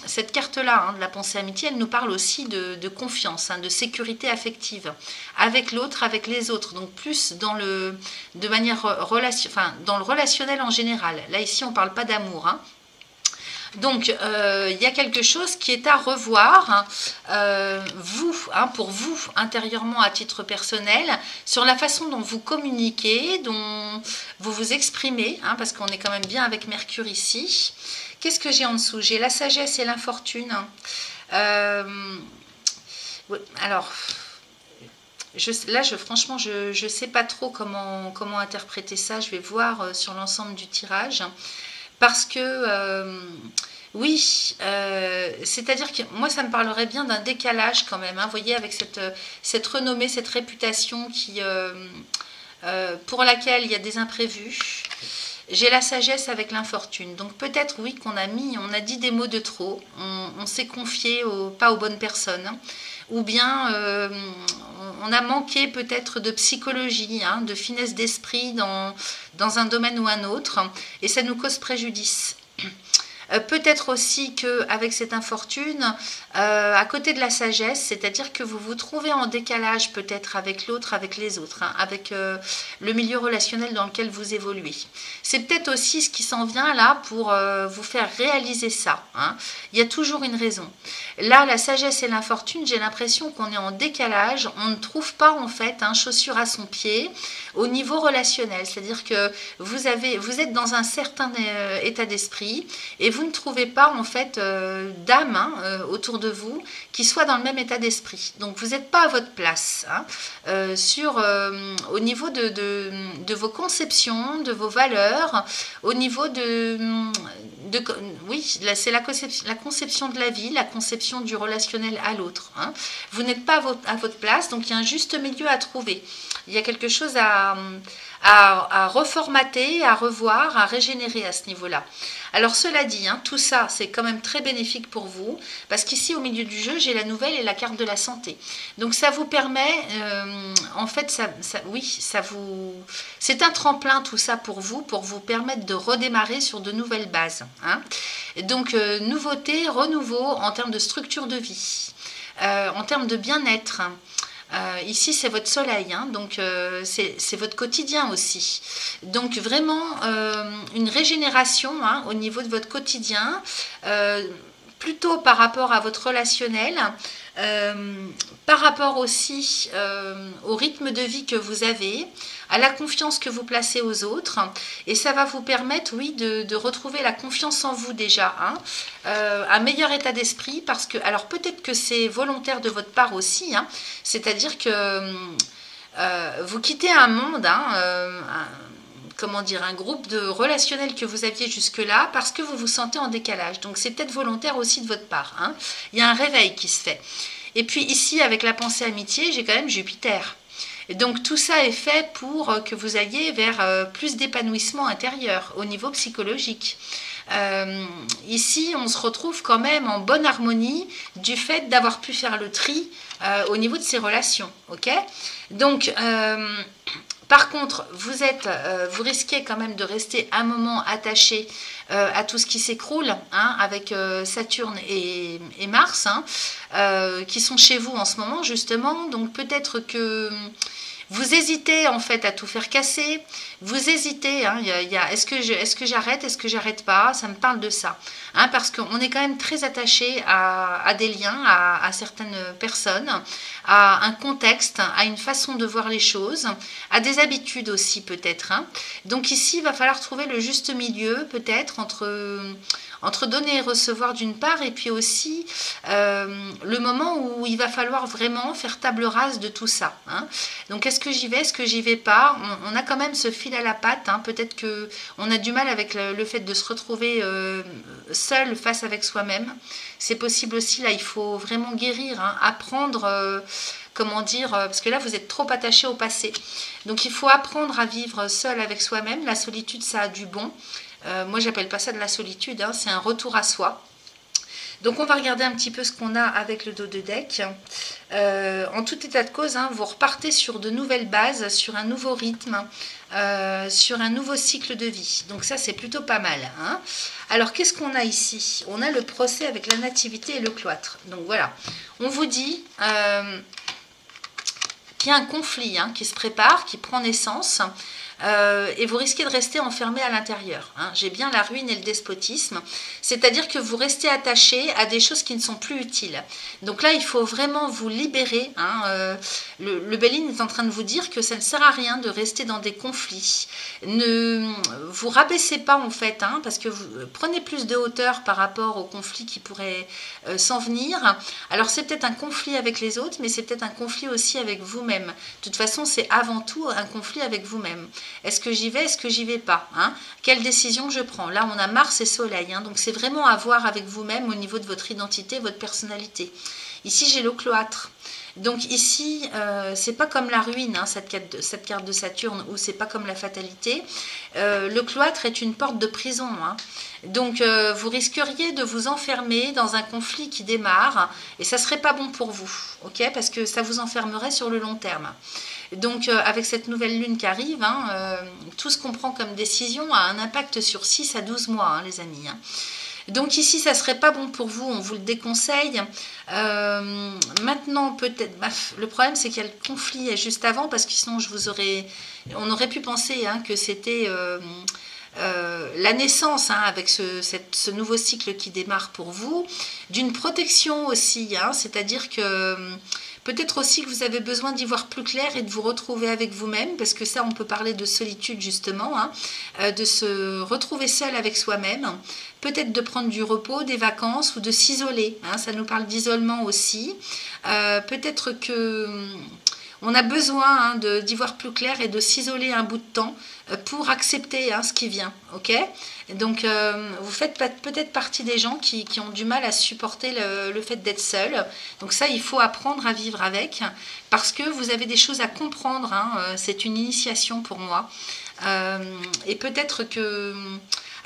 S1: Cette carte-là, de la pensée amitié, elle nous parle aussi de confiance, de sécurité affective, avec l'autre, avec les autres, donc plus dans le relationnel en général. Là, ici, on ne parle pas d'amour, Donc, il y a quelque chose qui est à revoir, pour vous, intérieurement, à titre personnel, sur la façon dont vous communiquez, dont vous vous exprimez, parce qu'on est quand même bien avec Mercure ici. Qu'est-ce que j'ai en dessous? J'ai la sagesse et l'infortune. Alors, franchement, je ne sais pas trop comment interpréter ça. Je vais voir sur l'ensemble du tirage. Parce que, oui, c'est-à-dire que moi, ça me parlerait bien d'un décalage quand même. Vous voyez, avec cette renommée, cette réputation pour laquelle il y a des imprévus. J'ai la sagesse avec l'infortune. Donc peut-être, oui, on a dit des mots de trop. On s'est confié pas aux bonnes personnes. Ou bien on a manqué peut-être de psychologie, de finesse d'esprit dans un domaine ou un autre, et ça nous cause préjudice. Peut-être aussi qu'avec cette infortune, à côté de la sagesse, c'est-à-dire que vous vous trouvez en décalage peut-être avec l'autre, avec les autres, hein, avec le milieu relationnel dans lequel vous évoluez. C'est peut-être aussi ce qui s'en vient là pour vous faire réaliser ça. Hein. Il y a toujours une raison. Là, la sagesse et l'infortune, j'ai l'impression qu'on est en décalage, on ne trouve pas en fait chaussure à son pied au niveau relationnel, c'est-à-dire que vous êtes dans un certain état d'esprit et vous ne trouvez pas en fait d'âme autour de vous qui soit dans le même état d'esprit. Donc vous n'êtes pas à votre place hein, au niveau de vos conceptions, de vos valeurs, au niveau oui, c'est la conception de la vie, la conception du relationnel à l'autre. Hein. Vous n'êtes pas à votre place, donc il y a un juste milieu à trouver. Il y a quelque chose à reformater, à revoir, à régénérer à ce niveau-là. Alors cela dit, hein, tout ça c'est quand même très bénéfique pour vous, parce qu'ici au milieu du jeu, j'ai la nouvelle et la carte de la santé. Donc ça vous permet, en fait, c'est un tremplin tout ça pour vous permettre de redémarrer sur de nouvelles bases. Hein. Donc nouveauté, renouveau en termes de structure de vie, en termes de bien-être. Ici c'est votre soleil, hein, donc c'est votre quotidien aussi. Donc vraiment une régénération hein, au niveau de votre quotidien, plutôt par rapport à votre relationnel, par rapport aussi au rythme de vie que vous avez, à la confiance que vous placez aux autres, et ça va vous permettre, oui, de retrouver la confiance en vous déjà, hein, un meilleur état d'esprit, parce que, alors peut-être que c'est volontaire de votre part aussi, hein, c'est-à-dire que vous quittez un monde, hein, comment dire, un groupe de relationnels que vous aviez jusque-là, parce que vous vous sentez en décalage, donc c'est peut-être volontaire aussi de votre part, hein. Il y a un réveil qui se fait. Et puis ici, avec la pensée amitié, j'ai quand même Jupiter. Et donc tout ça est fait pour que vous alliez vers plus d'épanouissement intérieur au niveau psychologique. Ici, on se retrouve quand même en bonne harmonie du fait d'avoir pu faire le tri au niveau de ces relations. Ok ? Donc, par contre, vous risquez quand même de rester un moment attaché à tout ce qui s'écroule, hein, avec Saturne et Mars, hein, qui sont chez vous en ce moment, justement. Donc peut-être que vous hésitez en fait à tout faire casser, vous hésitez, hein, est-ce que j'arrête, est-ce que j'arrête pas, ça me parle de ça, hein, parce qu'on est quand même très attaché à des liens, à certaines personnes, à un contexte, à une façon de voir les choses, à des habitudes aussi peut-être, hein. Donc ici il va falloir trouver le juste milieu peut-être entre donner et recevoir d'une part, et puis aussi le moment où il va falloir vraiment faire table rase de tout ça. Hein. Donc est-ce que j'y vais, est-ce que j'y vais pas, on a quand même ce fil à la patte, hein. Peut-être qu'on a du mal avec le fait de se retrouver seul face avec soi-même. C'est possible aussi, là il faut vraiment guérir, hein, apprendre... comment dire, parce que là vous êtes trop attaché au passé. Donc il faut apprendre à vivre seul avec soi-même. La solitude, ça a du bon. Moi j'appelle pas ça de la solitude, hein, c'est un retour à soi. Donc on va regarder un petit peu ce qu'on a avec le dos de deck. En tout état de cause, hein, vous repartez sur de nouvelles bases, sur un nouveau rythme, sur un nouveau cycle de vie. Donc ça c'est plutôt pas mal. Hein. Alors qu'est-ce qu'on a ici? On a le procès avec la nativité et le cloître. Donc voilà, on vous dit qu'il y a un conflit hein, qui se prépare, qui prend naissance. Et vous risquez de rester enfermé à l'intérieur. Hein. J'ai bien la ruine et le despotisme, c'est-à-dire que vous restez attaché à des choses qui ne sont plus utiles. Donc là, il faut vraiment vous libérer. Hein. Le Béline est en train de vous dire que ça ne sert à rien de rester dans des conflits. Ne vous rabaissez pas en fait, hein, parce que vous prenez plus de hauteur par rapport aux conflits qui pourraient s'en venir. Alors c'est peut-être un conflit avec les autres, mais c'est peut-être un conflit aussi avec vous-même. De toute façon, c'est avant tout un conflit avec vous-même. Est-ce que j'y vais, est-ce que j'y vais pas, hein? Quelle décision je prends? Là, on a Mars et Soleil, hein, donc c'est vraiment à voir avec vous-même au niveau de votre identité, votre personnalité. Ici, j'ai le cloître. Donc ici, c'est pas comme la ruine, hein, cette carte de Saturne, ou c'est pas comme la fatalité. Le cloître est une porte de prison. Hein. Donc vous risqueriez de vous enfermer dans un conflit qui démarre, et ça serait pas bon pour vous, ok? Parce que ça vous enfermerait sur le long terme. Donc avec cette nouvelle lune qui arrive, hein, tout ce qu'on prend comme décision a un impact sur 6 à 12 mois, hein, les amis. Hein. Donc ici, ça serait pas bon pour vous, on vous le déconseille. Maintenant, peut-être, le problème c'est qu'il y a le conflit juste avant, parce que sinon on aurait pu penser hein, que c'était la naissance hein, avec ce nouveau cycle qui démarre pour vous, d'une protection aussi, hein, c'est-à-dire que peut-être aussi que vous avez besoin d'y voir plus clair et de vous retrouver avec vous-même, parce que ça, on peut parler de solitude justement, hein, de se retrouver seul avec soi-même, peut-être de prendre du repos, des vacances ou de s'isoler. Hein, ça nous parle d'isolement aussi. Peut-être que on a besoin hein, d'y voir plus clair et de s'isoler un bout de temps pour accepter hein, ce qui vient. Ok ? Donc, vous faites peut-être partie des gens qui ont du mal à supporter le fait d'être seul. Donc ça, il faut apprendre à vivre avec, parce que vous avez des choses à comprendre. Hein, c'est une initiation pour moi. Et peut-être que...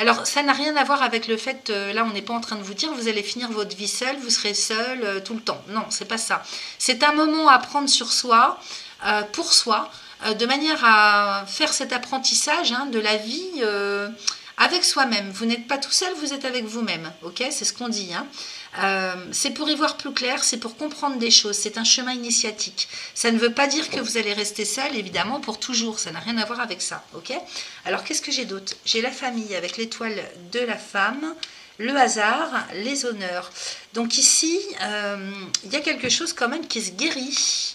S1: Alors, ça n'a rien à voir avec le fait, là, on n'est pas en train de vous dire, vous allez finir votre vie seul, vous serez seul tout le temps. Non, c'est pas ça. C'est un moment à prendre sur soi, pour soi, de manière à faire cet apprentissage hein, de la vie avec soi-même. Vous n'êtes pas tout seul, vous êtes avec vous-même. Ok, c'est ce qu'on dit. Hein. C'est pour y voir plus clair, c'est pour comprendre des choses. C'est un chemin initiatique. Ça ne veut pas dire que vous allez rester seul, évidemment, pour toujours. Ça n'a rien à voir avec ça. Ok. Alors, qu'est-ce que j'ai d'autre? J'ai la famille avec l'étoile de la femme, le hasard, les honneurs. Donc ici, il y a quelque chose quand même qui se guérit.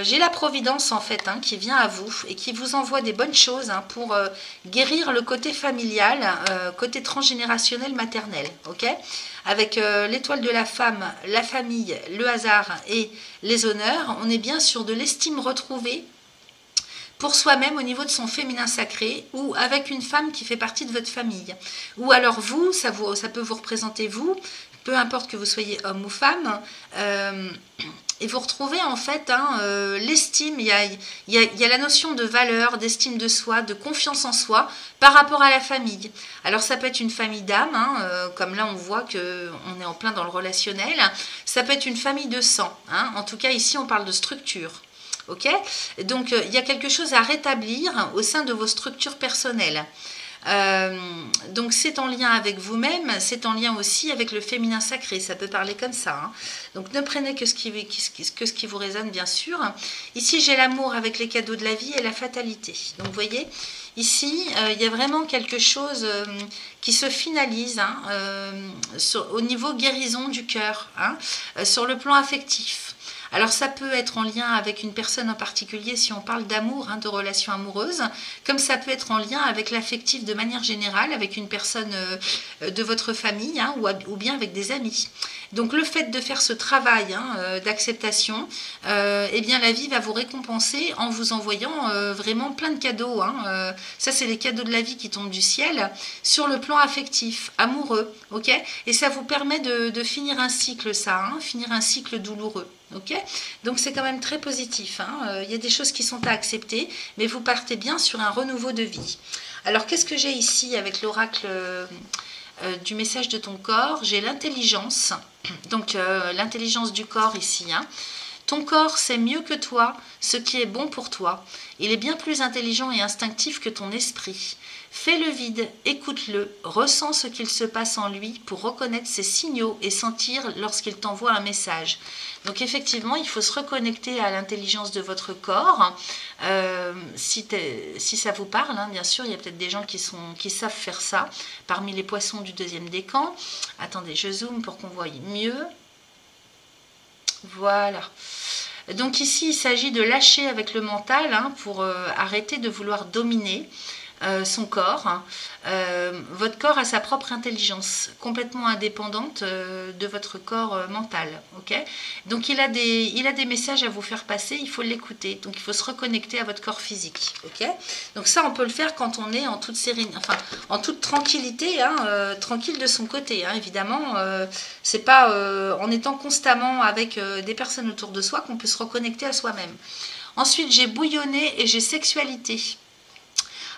S1: J'ai la providence en fait hein, qui vient à vous et qui vous envoie des bonnes choses hein, pour guérir le côté familial, côté transgénérationnel maternel, ok. Avec l'étoile de la femme, la famille, le hasard et les honneurs, on est bien sur de l'estime retrouvée pour soi-même au niveau de son féminin sacré, ou avec une femme qui fait partie de votre famille. Ou alors vous, ça peut vous représenter vous, peu importe que vous soyez homme ou femme, et vous retrouvez en fait hein, l'estime, il y a la notion de valeur, d'estime de soi, de confiance en soi par rapport à la famille. Alors ça peut être une famille d'âme, hein, comme là on voit qu'on est en plein dans le relationnel, ça peut être une famille de sang, hein, en tout cas ici on parle de structure. Ok, donc il y a quelque chose à rétablir au sein de vos structures personnelles. Donc c'est en lien avec vous-même, c'est en lien aussi avec le féminin sacré, ça peut parler comme ça. Hein. Donc ne prenez que ce qui vous résonne bien sûr. Ici j'ai l'amour avec les cadeaux de la vie et la fatalité. Donc vous voyez, ici il y a vraiment quelque chose qui se finalise hein, au niveau guérison du cœur, hein, sur le plan affectif. Alors ça peut être en lien avec une personne en particulier si on parle d'amour, hein, de relations amoureuses, comme ça peut être en lien avec l'affectif de manière générale, avec une personne de votre famille hein, ou bien avec des amis. Donc le fait de faire ce travail hein, d'acceptation, eh bien la vie va vous récompenser en vous envoyant vraiment plein de cadeaux. Hein. Ça c'est les cadeaux de la vie qui tombent du ciel sur le plan affectif, amoureux, ok. Et ça vous permet de finir un cycle, ça, hein, finir un cycle douloureux. Ok, donc c'est quand même très positif. Hein. Il y a des choses qui sont à accepter, mais vous partez bien sur un renouveau de vie. Alors qu'est-ce que j'ai ici avec l'oracle du message de ton corps? J'ai l'intelligence, donc l'intelligence du corps ici. Hein. Ton corps sait mieux que toi ce qui est bon pour toi. Il est bien plus intelligent et instinctif que ton esprit. Fais le vide, écoute-le, ressens ce qu'il se passe en lui pour reconnaître ses signaux et sentir lorsqu'il t'envoie un message. Donc effectivement, il faut se reconnecter à l'intelligence de votre corps. Si ça vous parle, hein, bien sûr, il y a peut-être des gens qui savent faire ça parmi les poissons du deuxième décan. Attendez, je zoome pour qu'on voie mieux. Voilà. Donc ici, il s'agit de lâcher avec le mental hein, pour arrêter de vouloir dominer son corps. Hein. Votre corps a sa propre intelligence, complètement indépendante de votre corps mental. Okay, donc il a des messages à vous faire passer, il faut l'écouter. Donc il faut se reconnecter à votre corps physique. Okay, donc ça, on peut le faire quand on est en toute sérénité, enfin en toute tranquillité, hein, tranquille de son côté. Hein, évidemment, c'est pas en étant constamment avec des personnes autour de soi qu'on peut se reconnecter à soi-même. Ensuite, j'ai bouillonné et j'ai sexualité.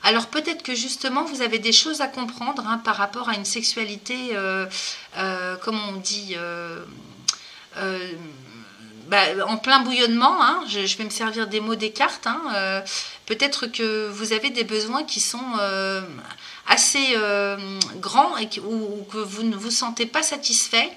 S1: Alors peut-être que justement vous avez des choses à comprendre hein, par rapport à une sexualité, comment on dit, en plein bouillonnement. Hein, je vais me servir des mots des cartes. Hein, peut-être que vous avez des besoins qui sont assez grand et ou que vous ne vous sentez pas satisfait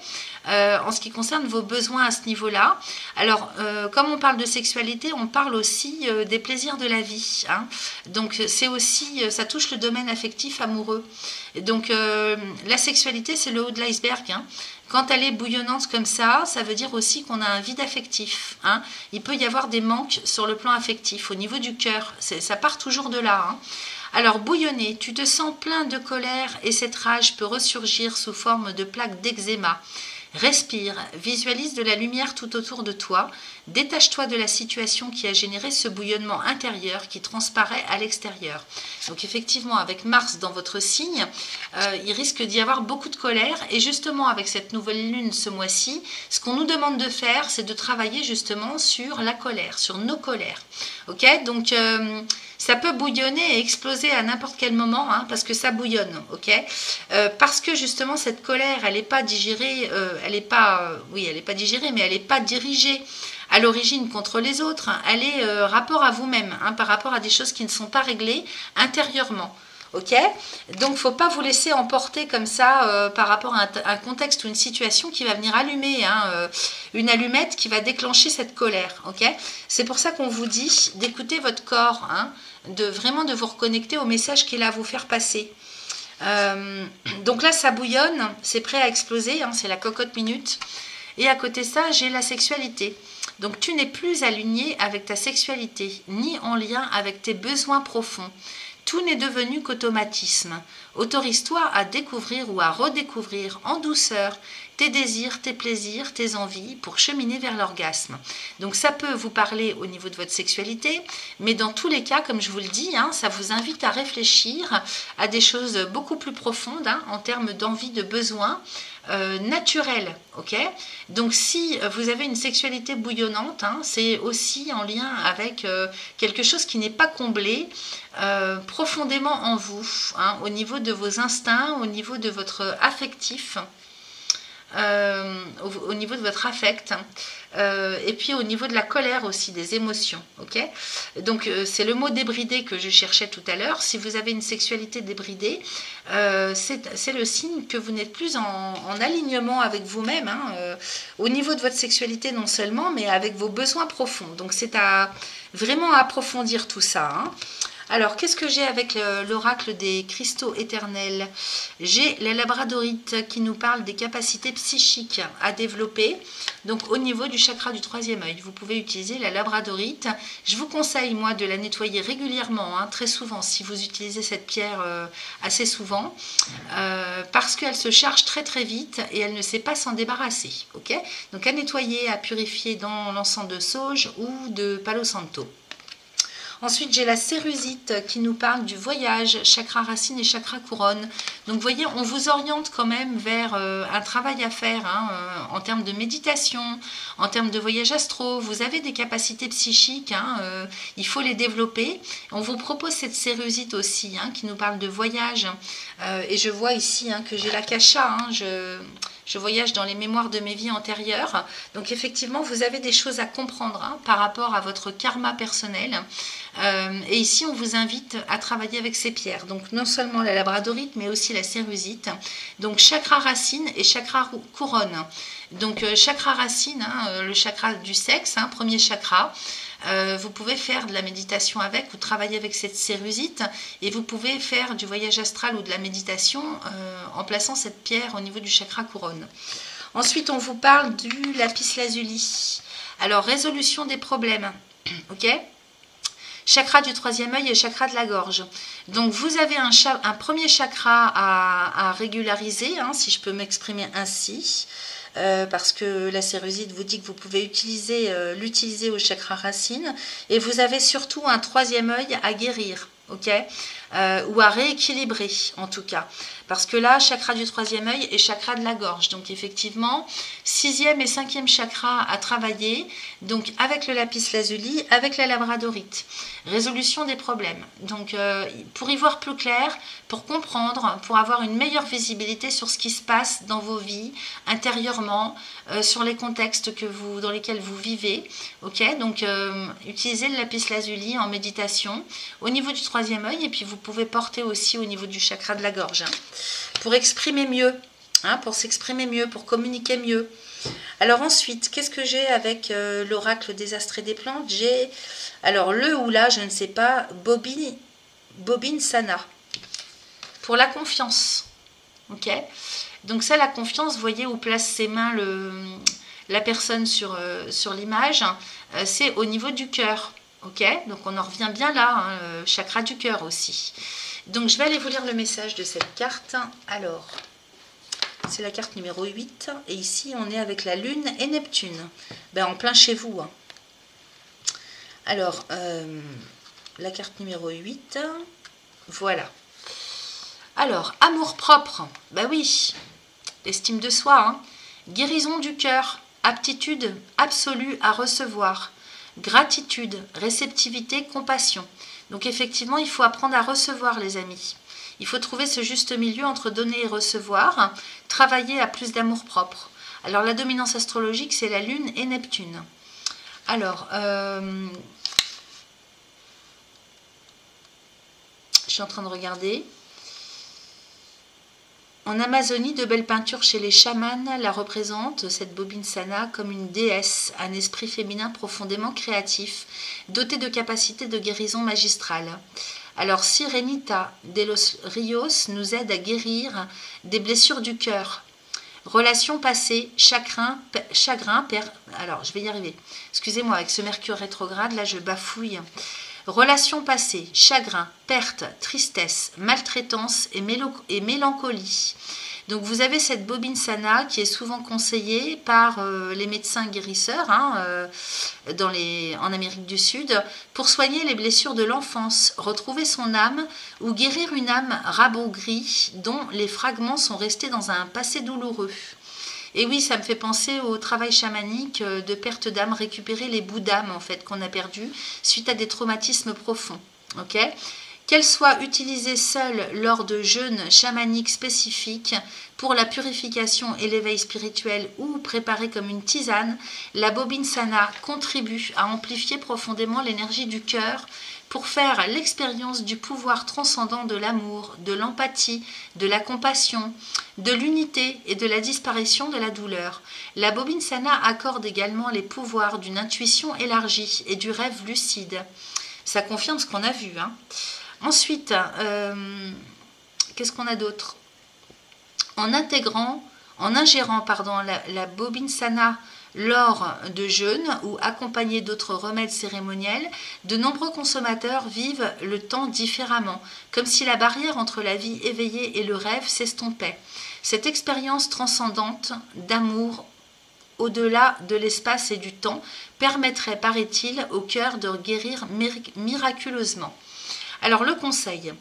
S1: en ce qui concerne vos besoins à ce niveau-là. Alors, comme on parle de sexualité, on parle aussi des plaisirs de la vie. Hein. Donc, c'est aussi, ça touche le domaine affectif, amoureux. Et donc, la sexualité, c'est le haut de l'iceberg. Hein. Quand elle est bouillonnante comme ça veut dire aussi qu'on a un vide affectif. Hein. Il peut y avoir des manques sur le plan affectif, au niveau du cœur. Ça part toujours de là. Hein. Alors, bouillonner, tu te sens plein de colère et cette rage peut ressurgir sous forme de plaques d'eczéma. Respire, visualise de la lumière tout autour de toi, détache-toi de la situation qui a généré ce bouillonnement intérieur qui transparaît à l'extérieur. Donc effectivement, avec Mars dans votre signe, il risque d'y avoir beaucoup de colère et justement avec cette nouvelle lune ce mois-ci, ce qu'on nous demande de faire, c'est de travailler justement sur la colère, sur nos colères. Ok, donc ça peut bouillonner et exploser à n'importe quel moment, hein, parce que ça bouillonne, ok. Parce que justement cette colère, elle n'est pas digérée, elle n'est pas digérée, mais elle n'est pas dirigée à l'origine contre les autres. Hein. Elle est rapport à vous-même, hein, par rapport à des choses qui ne sont pas réglées intérieurement. Ok, donc il ne faut pas vous laisser emporter comme ça par rapport à un contexte ou une situation qui va venir allumer une allumette qui va déclencher cette colère. Ok, c'est pour ça qu'on vous dit d'écouter votre corps, hein, vraiment de vous reconnecter au message qu'il a à vous faire passer. Donc là ça bouillonne, c'est prêt à exploser, hein, c'est la cocotte minute. Et à côté de ça, j'ai la sexualité. Donc tu n'es plus aligné avec ta sexualité, ni en lien avec tes besoins profonds. Tout n'est devenu qu'automatisme. Autorise-toi à découvrir ou à redécouvrir en douceur tes désirs, tes plaisirs, tes envies pour cheminer vers l'orgasme. Donc ça peut vous parler au niveau de votre sexualité, mais dans tous les cas, comme je vous le dis, hein, ça vous invite à réfléchir à des choses beaucoup plus profondes, hein, en termes d'envie, de besoin naturel. Ok, donc si vous avez une sexualité bouillonnante, hein, c'est aussi en lien avec quelque chose qui n'est pas comblé profondément en vous, hein, au niveau de vos instincts, au niveau de votre affectif, au niveau de votre affect, et puis au niveau de la colère aussi, des émotions. Ok, donc c'est le mot débridé que je cherchais tout à l'heure. Si vous avez une sexualité débridée, c'est le signe que vous n'êtes plus en alignement avec vous-même, hein, au niveau de votre sexualité non seulement, mais avec vos besoins profonds. Donc c'est à vraiment approfondir tout ça. Hein. Alors, qu'est-ce que j'ai avec l'oracle des cristaux éternels? J'ai la labradorite qui nous parle des capacités psychiques à développer. Donc, au niveau du chakra du troisième œil, vous pouvez utiliser la labradorite. Je vous conseille, moi, de la nettoyer régulièrement, hein, très souvent, si vous utilisez cette pierre assez souvent, parce qu'elle se charge très très vite et elle ne sait pas s'en débarrasser. Okay, donc, à nettoyer, à purifier dans l'encens de sauge ou de palo santo. Ensuite, j'ai la cérusite qui nous parle du voyage, chakra racine et chakra couronne. Donc, vous voyez, on vous oriente quand même vers un travail à faire, hein, en termes de méditation, en termes de voyage astro. Vous avez des capacités psychiques, hein, il faut les développer. On vous propose cette cérusite aussi, hein, qui nous parle de voyage. Et je vois ici, hein, que j'ai la kasha, hein, je voyage dans les mémoires de mes vies antérieures. Donc effectivement, vous avez des choses à comprendre, hein, par rapport à votre karma personnel. Et ici, on vous invite à travailler avec ces pierres. Donc non seulement la labradorite, mais aussi la cérusite. Donc chakra racine et chakra couronne. Donc chakra racine, hein, le chakra du sexe, hein, premier chakra. Vous pouvez faire de la méditation avec ou travailler avec cette cérusite et vous pouvez faire du voyage astral ou de la méditation en plaçant cette pierre au niveau du chakra couronne. Ensuite, on vous parle du lapis lazuli. Alors, résolution des problèmes. Ok ? Chakra du troisième œil et chakra de la gorge. Donc, vous avez un premier chakra à régulariser, hein, si je peux m'exprimer ainsi. Parce que la cérusite vous dit que vous pouvez l'utiliser au chakra racine. Et vous avez surtout un troisième œil à guérir, ok, ou à rééquilibrer en tout cas. Parce que là, chakra du troisième œil et chakra de la gorge. Donc effectivement, 6e et 5e chakra à travailler. Donc avec le lapis lazuli, avec la labradorite. Résolution des problèmes. Donc pour y voir plus clair, pour comprendre, pour avoir une meilleure visibilité sur ce qui se passe dans vos vies, intérieurement, sur les contextes dans lesquels vous vivez. Ok, donc utilisez le lapis lazuli en méditation au niveau du troisième œil et puis vous vous pouvez porter aussi au niveau du chakra de la gorge, hein, pour exprimer mieux, hein, pour s'exprimer mieux, pour communiquer mieux. Alors ensuite, qu'est-ce que j'ai avec l'oracle des astres et des plantes? J'ai, alors le ou la, je ne sais pas, Bobine Sana. Pour la confiance. Ok. Donc ça, la confiance, vous voyez où place ses mains la personne sur l'image, c'est au niveau du cœur. Ok. Donc on en revient bien là, hein, le chakra du cœur aussi. Donc je vais aller vous lire le message de cette carte. Alors, c'est la carte numéro 8. Et ici, on est avec la Lune et Neptune. Ben, en plein chez vous. Hein. Alors, la carte numéro 8. Voilà. Alors, amour-propre. Ben oui. Estime de soi. Hein. Guérison du cœur. Aptitude absolue à recevoir. Gratitude, réceptivité, compassion. Donc, effectivement, il faut apprendre à recevoir, les amis. Il faut trouver ce juste milieu entre donner et recevoir, travailler à plus d'amour-propre. Alors, la dominance astrologique, c'est la Lune et Neptune. Alors, je suis en train de regarder. En Amazonie, de belles peintures chez les chamans la représentent, cette Bobine Sana, comme une déesse, un esprit féminin profondément créatif, doté de capacités de guérison magistrale. Alors, Sirenita de los Rios nous aide à guérir des blessures du cœur. Relations passées, chagrin, alors je vais y arriver. Excusez-moi, avec ce Mercure rétrograde, là je bafouille. Relations passées, chagrin, perte, tristesse, maltraitance et mélancolie. Donc vous avez cette Bobine Sana qui est souvent conseillée par les médecins guérisseurs hein, en Amérique du Sud pour soigner les blessures de l'enfance, retrouver son âme ou guérir une âme rabougrie dont les fragments sont restés dans un passé douloureux. Et oui, ça me fait penser au travail chamanique de perte d'âme, récupérer les bouts d'âme en fait qu'on a perdus suite à des traumatismes profonds. Ok ? Qu'elle soit utilisée seule lors de jeûnes chamaniques spécifiques pour la purification et l'éveil spirituel ou préparée comme une tisane, la Bobine Sana contribue à amplifier profondément l'énergie du cœur pour faire l'expérience du pouvoir transcendant de l'amour, de l'empathie, de la compassion, de l'unité et de la disparition de la douleur. La Bobine Sana accorde également les pouvoirs d'une intuition élargie et du rêve lucide. Ça confirme ce qu'on a vu, hein. Ensuite, qu'est-ce qu'on a d'autre? En ingérant la Bobine Sana lors de jeûnes ou accompagnés d'autres remèdes cérémoniels, de nombreux consommateurs vivent le temps différemment, comme si la barrière entre la vie éveillée et le rêve s'estompait. Cette expérience transcendante d'amour au-delà de l'espace et du temps permettrait, paraît-il, au cœur de guérir miraculeusement. Alors le conseil,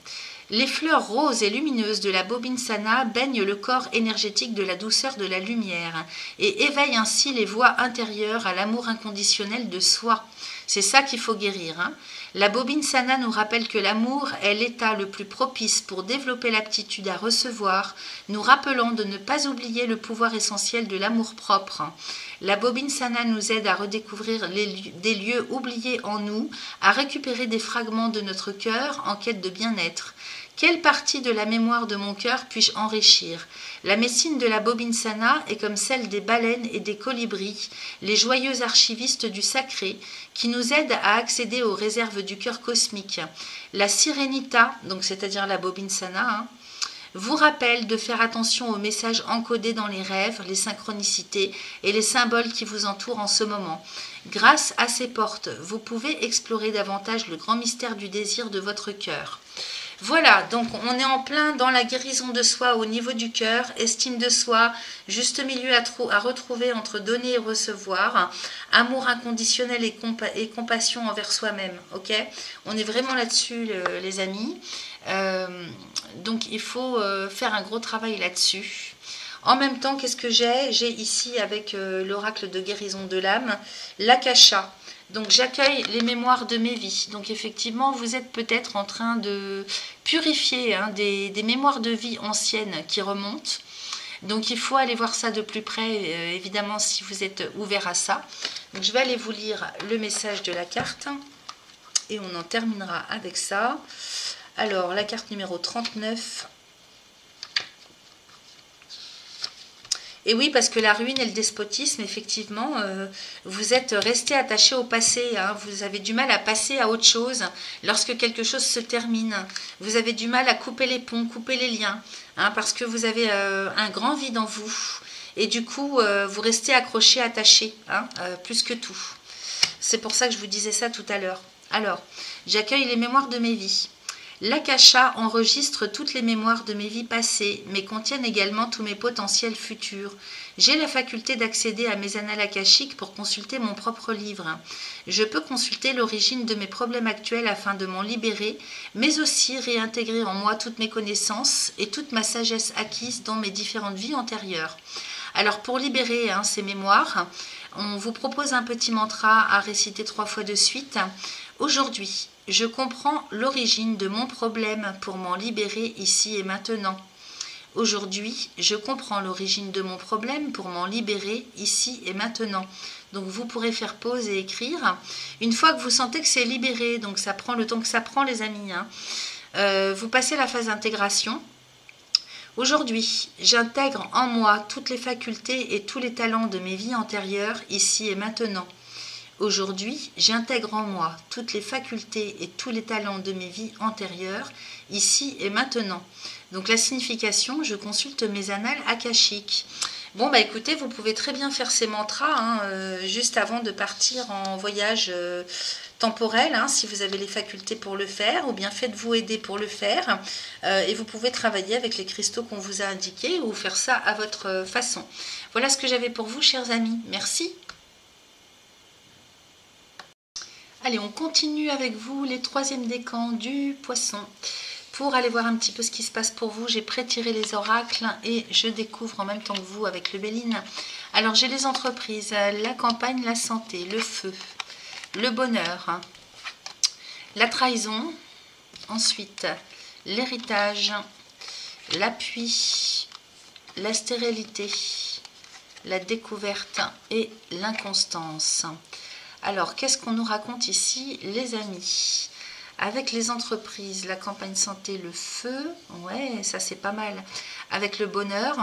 S1: les fleurs roses et lumineuses de la Bobine Sana baignent le corps énergétique de la douceur de la lumière et éveillent ainsi les voies intérieures à l'amour inconditionnel de soi. C'est ça qu'il faut guérir. Hein. La Bobine Sana nous rappelle que l'amour est l'état le plus propice pour développer l'aptitude à recevoir, nous rappelant de ne pas oublier le pouvoir essentiel de l'amour-propre. La Bobine Sana nous aide à redécouvrir des lieux oubliés en nous, à récupérer des fragments de notre cœur en quête de bien-être. Quelle partie de la mémoire de mon cœur puis-je enrichir? La médecine de la Bobine Sana est comme celle des baleines et des colibris, les joyeux archivistes du sacré, qui nous aident à accéder aux réserves du cœur cosmique. La Sirenita, donc c'est-à-dire la Bobine Sana, hein, vous rappelle de faire attention aux messages encodés dans les rêves, les synchronicités et les symboles qui vous entourent en ce moment. Grâce à ces portes, vous pouvez explorer davantage le grand mystère du désir de votre cœur. Voilà, donc on est en plein dans la guérison de soi au niveau du cœur, estime de soi, juste milieu à retrouver entre donner et recevoir, amour inconditionnel et compassion envers soi-même, ok? On est vraiment là-dessus, les amis. Donc il faut faire un gros travail là-dessus. En même temps, qu'est-ce que j'ai? J'ai ici avec l'oracle de guérison de l'âme, l'Akasha. Donc j'accueille les mémoires de mes vies. Donc effectivement, vous êtes peut-être en train de purifier hein, des mémoires de vie anciennes qui remontent. Donc il faut aller voir ça de plus près, évidemment, si vous êtes ouvert à ça. Donc je vais aller vous lire le message de la carte. Et on en terminera avec ça. Alors, la carte numéro 39. Et oui, parce que la ruine et le despotisme, effectivement, vous êtes resté attaché au passé. Hein, vous avez du mal à passer à autre chose lorsque quelque chose se termine. Vous avez du mal à couper les ponts, couper les liens, hein, parce que vous avez un grand vide en vous. Et du coup, vous restez accroché, attaché, hein, plus que tout. C'est pour ça que je vous disais ça tout à l'heure. Alors, j'accueille les mémoires de mes vies. L'Akasha enregistre toutes les mémoires de mes vies passées, mais contiennent également tous mes potentiels futurs. J'ai la faculté d'accéder à mes annales akashiques pour consulter mon propre livre. Je peux consulter l'origine de mes problèmes actuels afin de m'en libérer, mais aussi réintégrer en moi toutes mes connaissances et toute ma sagesse acquise dans mes différentes vies antérieures. Alors pour libérer ces mémoires, on vous propose un petit mantra à réciter 3 fois de suite. Aujourd'hui, je comprends l'origine de mon problème pour m'en libérer ici et maintenant. Aujourd'hui, je comprends l'origine de mon problème pour m'en libérer ici et maintenant. Donc vous pourrez faire pause et écrire. Une fois que vous sentez que c'est libéré, donc ça prend le temps que ça prend les amis, hein, vous passez la phase d'intégration. Aujourd'hui, j'intègre en moi toutes les facultés et tous les talents de mes vies antérieures ici et maintenant. Aujourd'hui, j'intègre en moi toutes les facultés et tous les talents de mes vies antérieures, ici et maintenant. Donc la signification, je consulte mes annales akashiques. Bon, bah écoutez, vous pouvez très bien faire ces mantras juste avant de partir en voyage temporel, hein, si vous avez les facultés pour le faire, ou bien faites-vous aider pour le faire. Et vous pouvez travailler avec les cristaux qu'on vous a indiqués ou faire ça à votre façon. Voilà ce que j'avais pour vous, chers amis. Merci. Allez, on continue avec vous les 3e décans du poisson. Pour aller voir un petit peu ce qui se passe pour vous, j'ai pré-tiré les oracles et je découvre en même temps que vous avec le Béline. Alors, j'ai les entreprises, la campagne, la santé, le feu, le bonheur, la trahison, ensuite l'héritage, l'appui, la stérilité, la découverte et l'inconstance. Alors, qu'est-ce qu'on nous raconte ici, les amis? Avec les entreprises, la campagne santé, le feu, ouais, ça c'est pas mal. Avec le bonheur,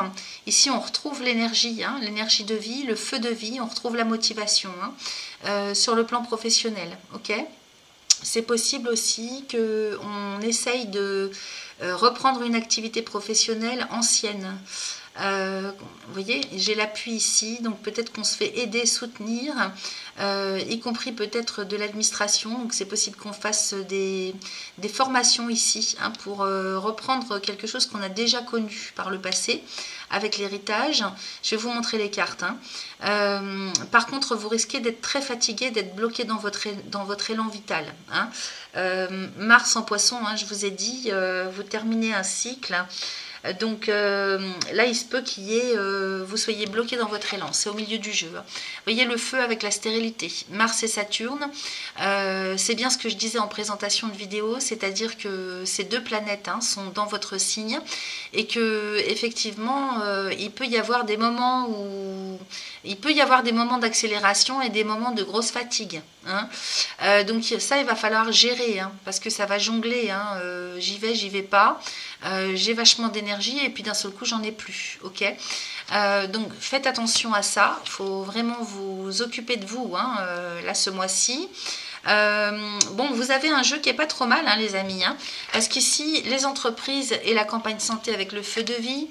S1: ici on retrouve l'énergie, hein, l'énergie de vie, le feu de vie, on retrouve la motivation sur le plan professionnel, ok? C'est possible aussi qu'on essaye de reprendre une activité professionnelle ancienne. Vous voyez, j'ai l'appui ici, donc peut-être qu'on se fait aider, soutenir, y compris peut-être de l'administration. Donc c'est possible qu'on fasse des formations ici pour reprendre quelque chose qu'on a déjà connu par le passé avec l'héritage. Je vais vous montrer les cartes. Par contre, vous risquez d'être très fatigué, d'être bloqué dans votre élan vital. Mars en poisson, je vous ai dit, vous terminez un cycle. Donc là, il se peut vous soyez bloqué dans votre élan. C'est au milieu du jeu. Vous voyez le feu avec la stérilité. Mars et Saturne, c'est bien ce que je disais en présentation de vidéo, c'est-à-dire que ces 2 planètes sont dans votre signe et que effectivement, il peut y avoir des moments d'accélération et des moments de grosse fatigue. Donc ça, il va falloir gérer parce que ça va jongler. J'y vais pas. J'ai vachement d'énergie et puis d'un seul coup j'en ai plus, ok? Donc faites attention à ça, il faut vraiment vous occuper de vous là ce mois-ci. Bon, vous avez un jeu qui est pas trop mal les amis, parce qu'ici les entreprises et la campagne santé avec le feu de vie,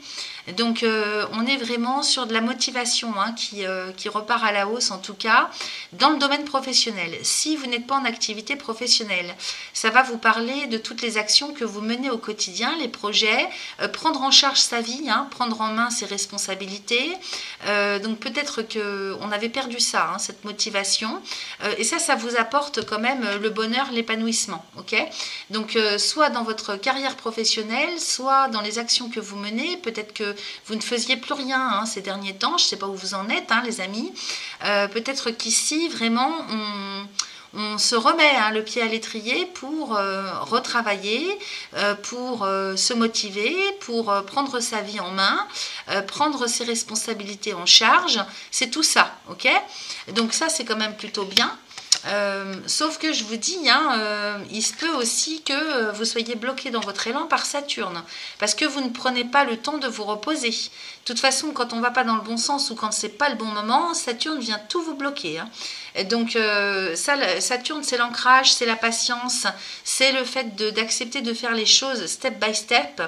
S1: donc on est vraiment sur de la motivation qui repart à la hausse en tout cas dans le domaine professionnel. Si vous n'êtes pas en activité professionnelle, ça va vous parler de toutes les actions que vous menez au quotidien, les projets, prendre en charge sa vie, prendre en main ses responsabilités. Donc peut-être qu'on avait perdu ça, cette motivation, et ça vous apporte quand même le bonheur, l'épanouissement, ok? Donc soit dans votre carrière professionnelle, soit dans les actions que vous menez, peut-être que vous ne faisiez plus rien ces derniers temps, je ne sais pas où vous en êtes les amis, peut-être qu'ici vraiment on se remet le pied à l'étrier pour retravailler, pour se motiver, pour prendre sa vie en main, prendre ses responsabilités en charge, c'est tout ça, ok? Donc ça c'est quand même plutôt bien. Sauf que je vous dis, hein, il se peut aussi que vous soyez bloqué dans votre élan par Saturne, parce que vous ne prenez pas le temps de vous reposer. De toute façon, quand on ne va pas dans le bon sens ou quand c'est pas le bon moment, Saturne vient tout vous bloquer. Hein. Et donc, Saturne, c'est l'ancrage, c'est la patience, c'est le fait d'accepter de faire les choses step by step.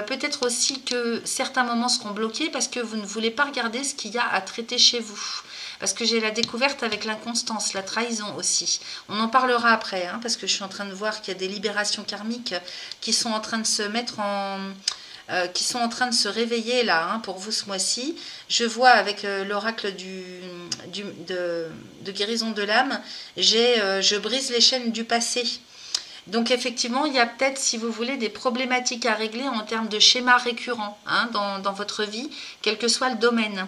S1: Peut-être aussi que certains moments seront bloqués parce que vous ne voulez pas regarder ce qu'il y a à traiter chez vous. Parce que j'ai la découverte avec l'inconstance, la trahison aussi. On en parlera après, hein, parce que je suis en train de voir qu'il y a des libérations karmiques qui sont en train de se mettre en... qui sont en train de se réveiller là, hein, pour vous ce mois-ci. Je vois avec l'oracle de guérison de l'âme, je brise les chaînes du passé. Donc effectivement, il y a peut-être, si vous voulez, des problématiques à régler en termes de schémas récurrents, hein, dans votre vie, quel que soit le domaine.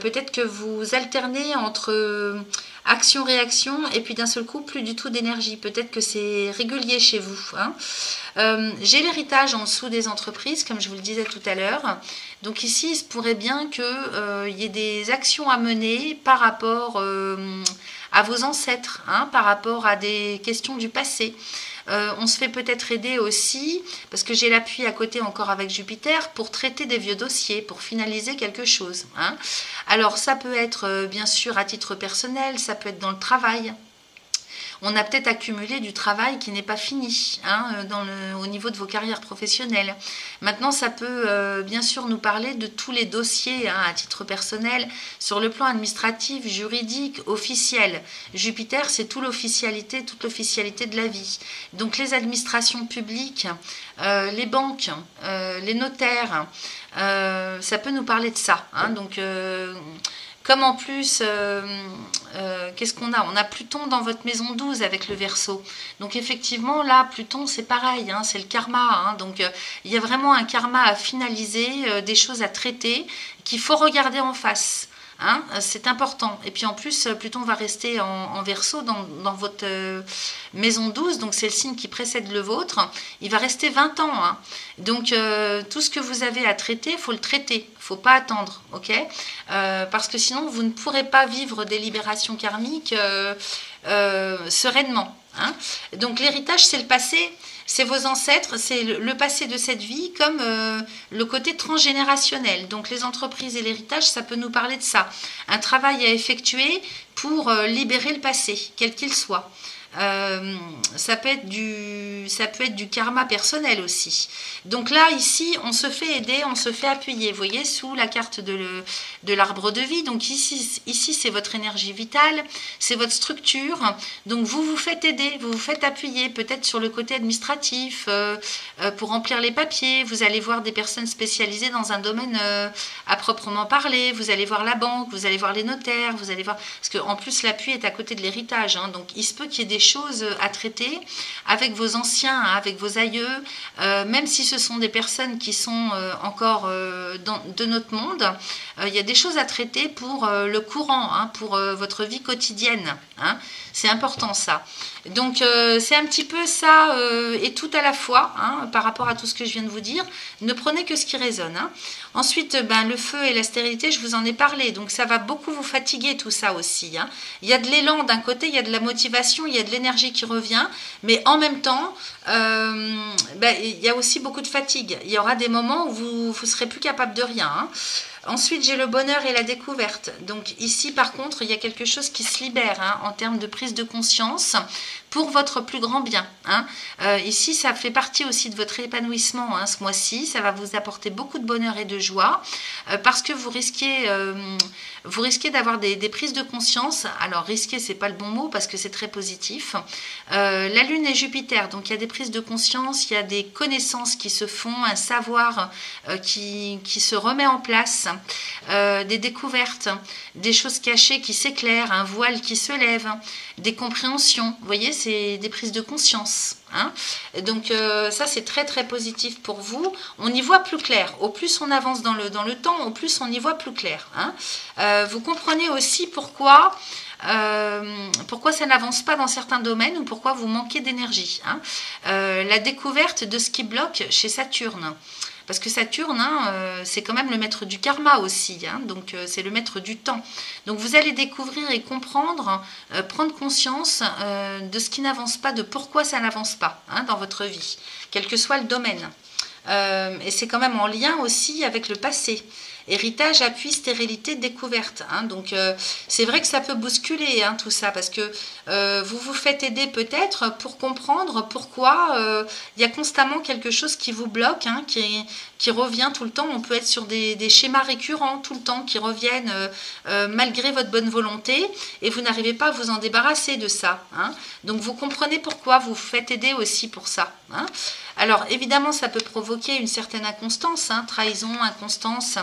S1: Peut-être que vous alternez entre action-réaction et puis d'un seul coup, plus du tout d'énergie. Peut-être que c'est régulier chez vous. Hein. J'ai l'héritage en dessous des entreprises, comme je vous le disais tout à l'heure. Donc ici, il se pourrait bien qu'il y ait des actions à mener par rapport à vos ancêtres, hein, par rapport à des questions du passé. On se fait peut-être aider aussi, parce que j'ai l'appui à côté encore avec Jupiter, pour traiter des vieux dossiers, pour finaliser quelque chose. Hein. Alors ça peut être bien sûr à titre personnel, ça peut être dans le travail. On a peut-être accumulé du travail qui n'est pas fini, hein, au niveau de vos carrières professionnelles. Maintenant, ça peut bien sûr nous parler de tous les dossiers, hein, à titre personnel, sur le plan administratif, juridique, officiel. Jupiter, c'est toute l'officialité de la vie. Donc les administrations publiques, les banques, les notaires, ça peut nous parler de ça. Hein, donc... Comme en plus, qu'est-ce qu'on a? On a Pluton dans votre maison 12 avec le Verseau. Donc effectivement, là, Pluton, c'est pareil, hein, c'est le karma. Hein, donc il y a vraiment un karma à finaliser, des choses à traiter, qu'il faut regarder en face. Hein, c'est important. Et puis en plus, Pluton va rester en Verseau dans votre maison 12, donc c'est le signe qui précède le vôtre. Il va rester 20 ans. Hein. Donc tout ce que vous avez à traiter, il faut le traiter. Il ne faut pas attendre. Ok, parce que sinon, vous ne pourrez pas vivre des libérations karmiques sereinement. Hein. Donc l'héritage, c'est le passé. C'est vos ancêtres, c'est le passé de cette vie, comme le côté transgénérationnel. Donc les entreprises et l'héritage, ça peut nous parler de ça. Un travail à effectuer pour libérer le passé, quel qu'il soit. Ça peut être du karma personnel aussi. Donc là, ici, on se fait aider, on se fait appuyer. Vous voyez, sous la carte de l'arbre de vie. Donc ici c'est votre énergie vitale, c'est votre structure. Donc vous vous faites aider, vous vous faites appuyer, peut-être sur le côté administratif, pour remplir les papiers. Vous allez voir des personnes spécialisées dans un domaine à proprement parler. Vous allez voir la banque, vous allez voir les notaires, vous allez voir... Parce qu'en plus, l'appui est à côté de l'héritage. Hein, donc il se peut qu'il y ait des choses à traiter avec vos anciens, hein, avec vos aïeux, même si ce sont des personnes qui sont encore de notre monde, il y a des choses à traiter pour le courant, hein, pour votre vie quotidienne. Hein, c'est important ça. Donc c'est un petit peu ça et tout à la fois, hein, par rapport à tout ce que je viens de vous dire. Ne prenez que ce qui résonne. Hein. Ensuite, le feu et la stérilité, je vous en ai parlé. Donc ça va beaucoup vous fatiguer tout ça aussi. Hein. Il y a de l'élan d'un côté, il y a de la motivation, il y a de l'énergie qui revient. Mais en même temps, il y a aussi beaucoup de fatigue. Il y aura des moments où vous ne serez plus capable de rien. Hein. Ensuite, j'ai le bonheur et la découverte. Donc ici, par contre, il y a quelque chose qui se libère, hein, en termes de prise de conscience pour votre plus grand bien. Hein. Ici, ça fait partie aussi de votre épanouissement, hein, ce mois-ci. Ça va vous apporter beaucoup de bonheur et de joie parce que vous risquez d'avoir des prises de conscience. Alors, risquer, c'est pas le bon mot parce que c'est très positif. La Lune et Jupiter, donc il y a des prises de conscience, il y a des connaissances qui se font, un savoir qui se remet en place, des découvertes, des choses cachées qui s'éclairent, un voile qui se lève, des compréhensions. Vous voyez, c'est des prises de conscience. Hein. Donc ça, c'est très très positif pour vous. On y voit plus clair. Au plus on avance dans le temps, au plus on y voit plus clair. Hein. Vous comprenez aussi pourquoi ça n'avance pas dans certains domaines ou pourquoi vous manquez d'énergie. Hein. La découverte de ce qui bloque chez Saturne. parce que Saturne, hein, c'est quand même le maître du karma aussi, hein, donc c'est le maître du temps. Donc vous allez découvrir et comprendre, prendre conscience de ce qui n'avance pas, de pourquoi ça n'avance pas, hein, dans votre vie, quel que soit le domaine. Et c'est quand même en lien aussi avec le passé. Héritage, appui, stérilité, découverte. Hein. Donc, c'est vrai que ça peut bousculer, hein, tout ça, parce que vous vous faites aider peut-être pour comprendre pourquoi il y a constamment quelque chose qui vous bloque, hein, qui revient tout le temps. On peut être sur des schémas récurrents tout le temps qui reviennent malgré votre bonne volonté et vous n'arrivez pas à vous en débarrasser de ça. Hein. Donc, vous comprenez pourquoi vous vous faites aider aussi pour ça. Hein. Alors, évidemment, ça peut provoquer une certaine inconstance, hein, trahison, inconstance.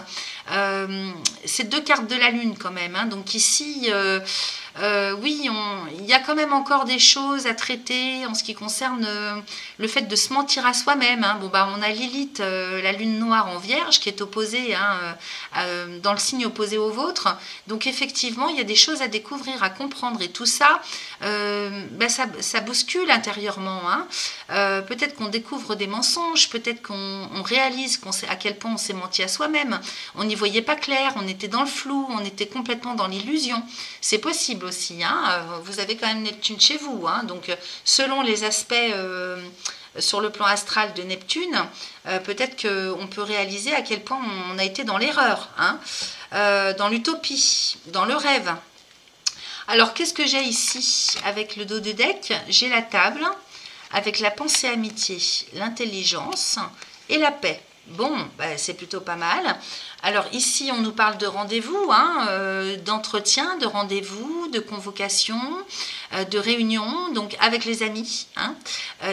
S1: C'est 2 cartes de la Lune quand même. Hein. Donc ici, oui, il y a quand même encore des choses à traiter en ce qui concerne le fait de se mentir à soi-même. Hein. Bon, bah, on a Lilith, la Lune noire en Vierge, qui est opposée, hein, dans le signe opposé au vôtre. Donc effectivement, il y a des choses à découvrir, à comprendre. Et tout ça, bah, ça bouscule intérieurement. Hein. Peut-être qu'on découvre des mensonges, peut-être qu'on réalise à quel point on s'est menti à soi-même. On n'y voyait pas clair, on était dans le flou, on était complètement dans l'illusion. C'est possible aussi. Hein. Vous avez quand même Neptune chez vous. Hein. Donc, selon les aspects sur le plan astral de Neptune, peut-être qu'on peut réaliser à quel point on a été dans l'erreur, hein, dans l'utopie, dans le rêve. Alors, qu'est-ce que j'ai ici avec le dos de deck? J'ai la table avec la pensée amitié, l'intelligence et la paix. Bon, bah, c'est plutôt pas mal. Alors ici, on nous parle de rendez-vous, hein, d'entretien, de rendez-vous, de convocation, de réunion, donc avec les amis. Hein.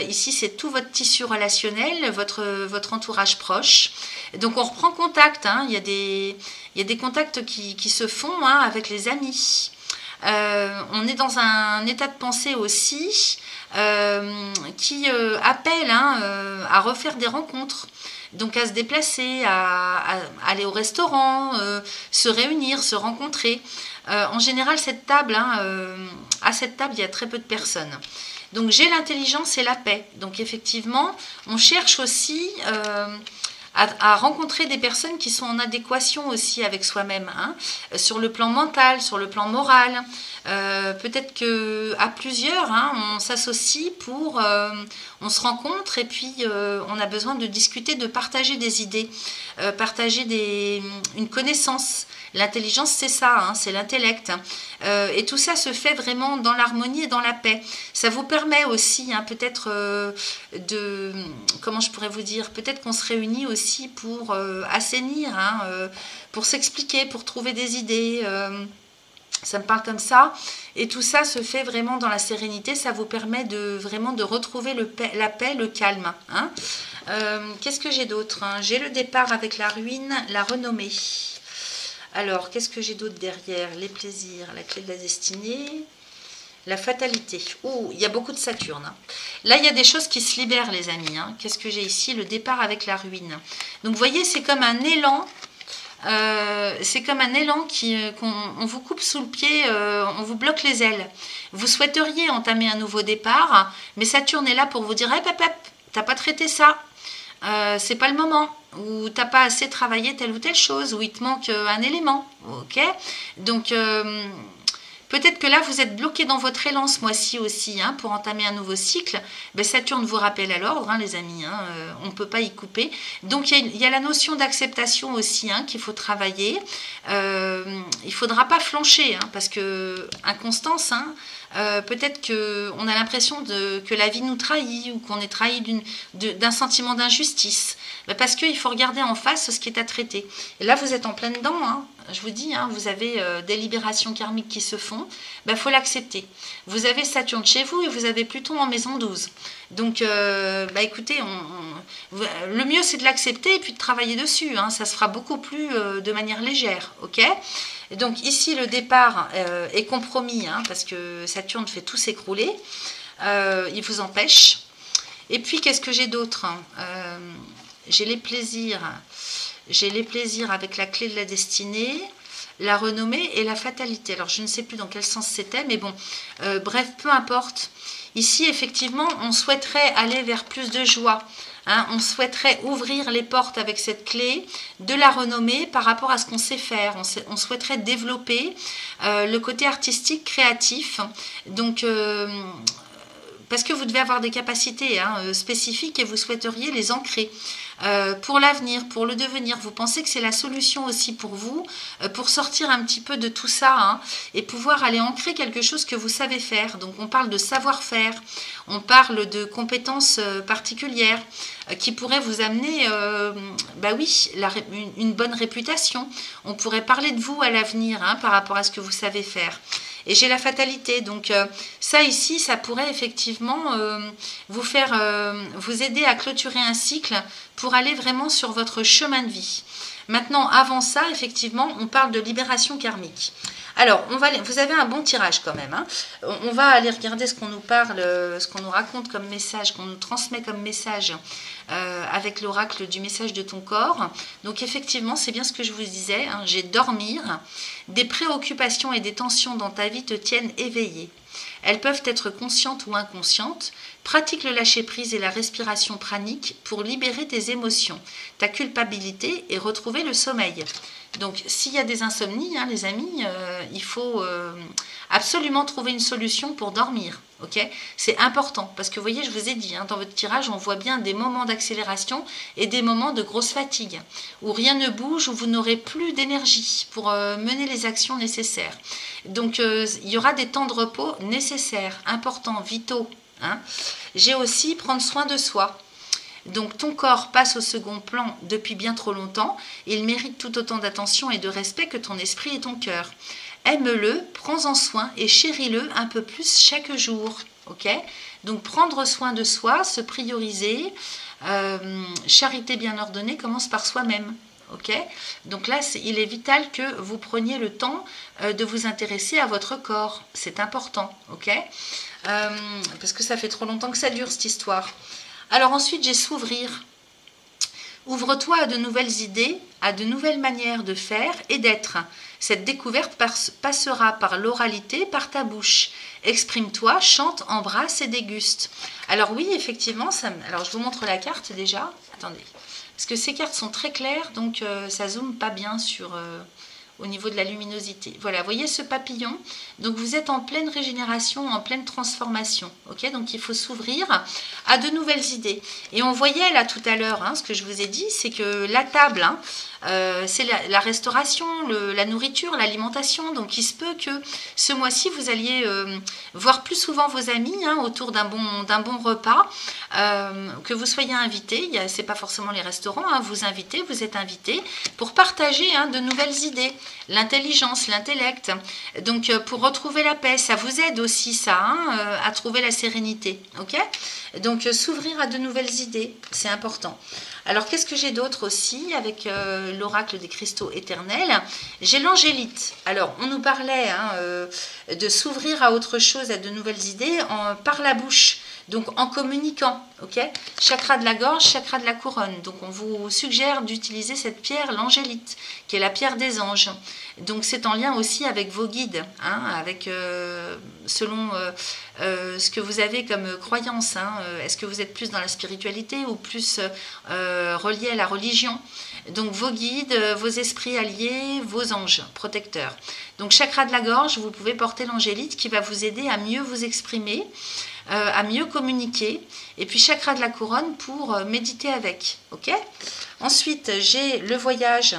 S1: Ici, c'est tout votre tissu relationnel, votre entourage proche. Donc on reprend contact, hein. Il y a des contacts qui se font, hein, avec les amis. On est dans un état de pensée aussi qui appelle, hein, à refaire des rencontres. Donc à se déplacer, à aller au restaurant, se réunir, se rencontrer. En général, cette table, hein, à cette table, il y a très peu de personnes. Donc j'ai l'intelligence et la paix. Donc effectivement, on cherche aussi à rencontrer des personnes qui sont en adéquation aussi avec soi-même, hein, sur le plan mental, sur le plan moral. Peut-être qu'à plusieurs, hein, on s'associe on se rencontre et puis on a besoin de discuter, de partager des idées, partager une connaissance. L'intelligence, c'est ça, hein, c'est l'intellect. Et tout ça se fait vraiment dans l'harmonie et dans la paix. Ça vous permet aussi, hein, peut-être comment je pourrais vous dire, peut-être qu'on se réunit aussi pour assainir, hein, pour s'expliquer, pour trouver des idées. Ça me parle comme ça. Et tout ça se fait vraiment dans la sérénité. Ça vous permet vraiment de retrouver la paix, le calme. Hein. Qu'est-ce que j'ai d'autre, hein? J'ai le départ avec la ruine, la renommée. Alors, qu'est-ce que j'ai d'autre derrière? Les plaisirs, la clé de la destinée, la fatalité. Oh, il y a beaucoup de Saturne. Hein. Là, il y a des choses qui se libèrent, les amis. Hein. Qu'est-ce que j'ai ici? Le départ avec la ruine. Donc, vous voyez, c'est comme un élan. C'est comme un élan qu'on vous coupe sous le pied, on vous bloque les ailes. Vous souhaiteriez entamer un nouveau départ, mais Saturne est là pour vous dire hey, t'as pas traité ça, c'est pas le moment, ou t'as pas assez travaillé telle ou telle chose, ou il te manque un élément. Ok, donc peut-être que là, vous êtes bloqué dans votre élan ce mois-ci aussi, hein, pour entamer un nouveau cycle. Ben, Saturne vous rappelle à l'ordre, hein, les amis, hein, on ne peut pas y couper. Donc, il y a la notion d'acceptation aussi, hein, qu'il faut travailler. Il ne faudra pas flancher, hein, parce que inconstance, hein, peut-être qu'on a l'impression que la vie nous trahit ou qu'on est trahi d'un sentiment d'injustice. Ben, parce qu'il faut regarder en face ce qui est à traiter. Et là, vous êtes en plein dedans, hein. Je vous dis, hein, vous avez des libérations karmiques qui se font, ben, faut l'accepter. Vous avez Saturne chez vous et vous avez Pluton en maison 12. Donc, bah, écoutez, le mieux c'est de l'accepter et puis de travailler dessus. Hein, ça se fera beaucoup plus de manière légère. Ok ? Et donc ici, le départ est compromis, hein, parce que Saturne fait tout s'écrouler. Il vous empêche. Et puis, qu'est-ce que j'ai d'autre ? J'ai les plaisirs. J'ai les plaisirs avec la clé de la destinée, la renommée et la fatalité. Alors, je ne sais plus dans quel sens c'était, mais bon, bref, peu importe. Ici, effectivement, on souhaiterait aller vers plus de joie, Hein, on souhaiterait ouvrir les portes avec cette clé, de la renommée par rapport à ce qu'on sait faire. On souhaiterait développer le côté artistique, créatif. Donc, parce que vous devez avoir des capacités spécifiques et vous souhaiteriez les ancrer pour l'avenir, pour le devenir. Vous pensez que c'est la solution aussi pour vous, pour sortir un petit peu de tout ça et pouvoir aller ancrer quelque chose que vous savez faire. Donc on parle de savoir-faire, on parle de compétences particulières qui pourraient vous amener une bonne réputation. On pourrait parler de vous à l'avenir par rapport à ce que vous savez faire. Et j'ai la fatalité, donc ça ici, ça pourrait effectivement vous aider à clôturer un cycle pour aller vraiment sur votre chemin de vie. Maintenant, avant ça, effectivement, on parle de libération karmique. Alors, vous avez un bon tirage quand même. On va aller regarder ce qu'on nous parle, ce qu'on nous raconte comme message, qu'on nous transmet comme message avec l'oracle du message de ton corps. Donc, effectivement, c'est bien ce que je vous disais. J'ai dormir. Des préoccupations et des tensions dans ta vie te tiennent éveillé. Elles peuvent être conscientes ou inconscientes. Pratique le lâcher-prise et la respiration pranique pour libérer tes émotions, ta culpabilité et retrouver le sommeil. Donc, s'il y a des insomnies, les amis, il faut absolument trouver une solution pour dormir. Okay, c'est important parce que vous voyez, je vous ai dit, dans votre tirage, on voit bien des moments d'accélération et des moments de grosse fatigue où rien ne bouge, où vous n'aurez plus d'énergie pour mener les actions nécessaires. Donc, il y aura des temps de repos nécessaires, importants, vitaux. J'ai aussi prendre soin de soi. Donc ton corps passe au second plan depuis bien trop longtemps. Il mérite tout autant d'attention et de respect que ton esprit et ton cœur. Aime-le, prends-en soin et chéris-le un peu plus chaque jour. Okay, donc prendre soin de soi, se prioriser, charité bien ordonnée commence par soi-même. Okay, donc là, il est vital que vous preniez le temps de vous intéresser à votre corps. C'est important. Okay, parce que ça fait trop longtemps que ça dure cette histoire. Alors ensuite, j'ai s'ouvrir. Ouvre-toi à de nouvelles idées, à de nouvelles manières de faire et d'être. Cette découverte passera par l'oralité, par ta bouche. Exprime-toi, chante, embrasse et déguste. Alors oui, effectivement, alors je vous montre la carte déjà. Attendez, parce que ces cartes sont très claires, donc ça zoome pas bien au niveau de la luminosité. Voilà, vous voyez ce papillon. Donc vous êtes en pleine régénération, en pleine transformation. Okay, donc il faut s'ouvrir à de nouvelles idées. Et on voyait là tout à l'heure, ce que je vous ai dit, c'est que la table, c'est la restauration, la nourriture, l'alimentation. Donc il se peut que ce mois-ci, vous alliez voir plus souvent vos amis autour d'un bon repas, que vous soyez invités. Ce n'est pas forcément les restaurants, vous invitez, vous êtes invités pour partager de nouvelles idées, l'intelligence, l'intellect. Donc pour retrouver la paix, ça vous aide aussi ça, à trouver la sérénité. Okay, donc s'ouvrir à de nouvelles idées, c'est important. Alors qu'est-ce que j'ai d'autre aussi avec l'oracle des cristaux éternels? J'ai l'angélite. Alors on nous parlait de s'ouvrir à autre chose, à de nouvelles idées par la bouche. Donc en communiquant, ok, chakra de la gorge, chakra de la couronne. Donc on vous suggère d'utiliser cette pierre, l'angélite, qui est la pierre des anges. Donc c'est en lien aussi avec vos guides, avec selon ce que vous avez comme croyance. Est-ce que vous êtes plus dans la spiritualité ou plus relié à la religion? Donc vos guides, vos esprits alliés, vos anges protecteurs. Donc chakra de la gorge, vous pouvez porter l'angélite qui va vous aider à mieux vous exprimer, à mieux communiquer. Et puis chakra de la couronne pour méditer avec. Okay, ensuite, j'ai le voyage.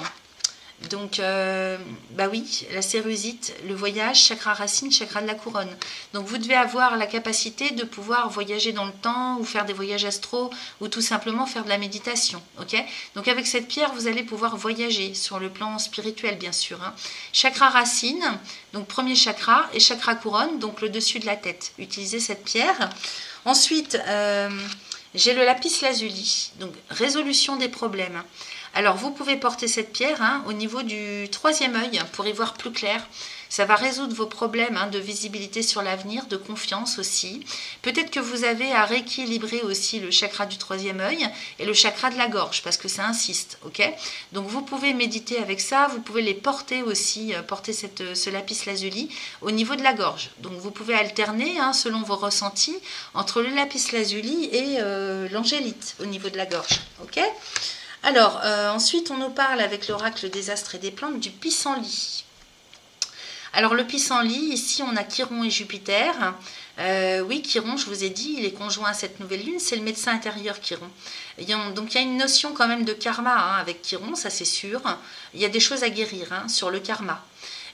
S1: Donc, oui, la cérusite, le voyage, chakra racine, chakra de la couronne. Donc, vous devez avoir la capacité de pouvoir voyager dans le temps ou faire des voyages astraux ou tout simplement faire de la méditation. Okay, donc, avec cette pierre, vous allez pouvoir voyager sur le plan spirituel, bien sûr. Chakra racine, donc premier chakra, et chakra couronne, donc le dessus de la tête. Utilisez cette pierre. Ensuite, j'ai le lapis lazuli, donc résolution des problèmes. Alors, vous pouvez porter cette pierre au niveau du troisième œil pour y voir plus clair. Ça va résoudre vos problèmes de visibilité sur l'avenir, de confiance aussi. Peut-être que vous avez à rééquilibrer aussi le chakra du troisième œil et le chakra de la gorge, parce que ça insiste, ok? Donc vous pouvez méditer avec ça, vous pouvez les porter aussi, porter ce lapis lazuli au niveau de la gorge. Donc vous pouvez alterner selon vos ressentis entre le lapis lazuli et l'angélite au niveau de la gorge, ok? Alors, ensuite, on nous parle avec l'oracle des astres et des plantes du pissenlit. Alors, le pissenlit, ici, on a Chiron et Jupiter. Oui, Chiron, je vous ai dit, il est conjoint à cette nouvelle lune, c'est le médecin intérieur Chiron. Donc, il y a une notion quand même de karma avec Chiron, ça c'est sûr. Il y a des choses à guérir sur le karma.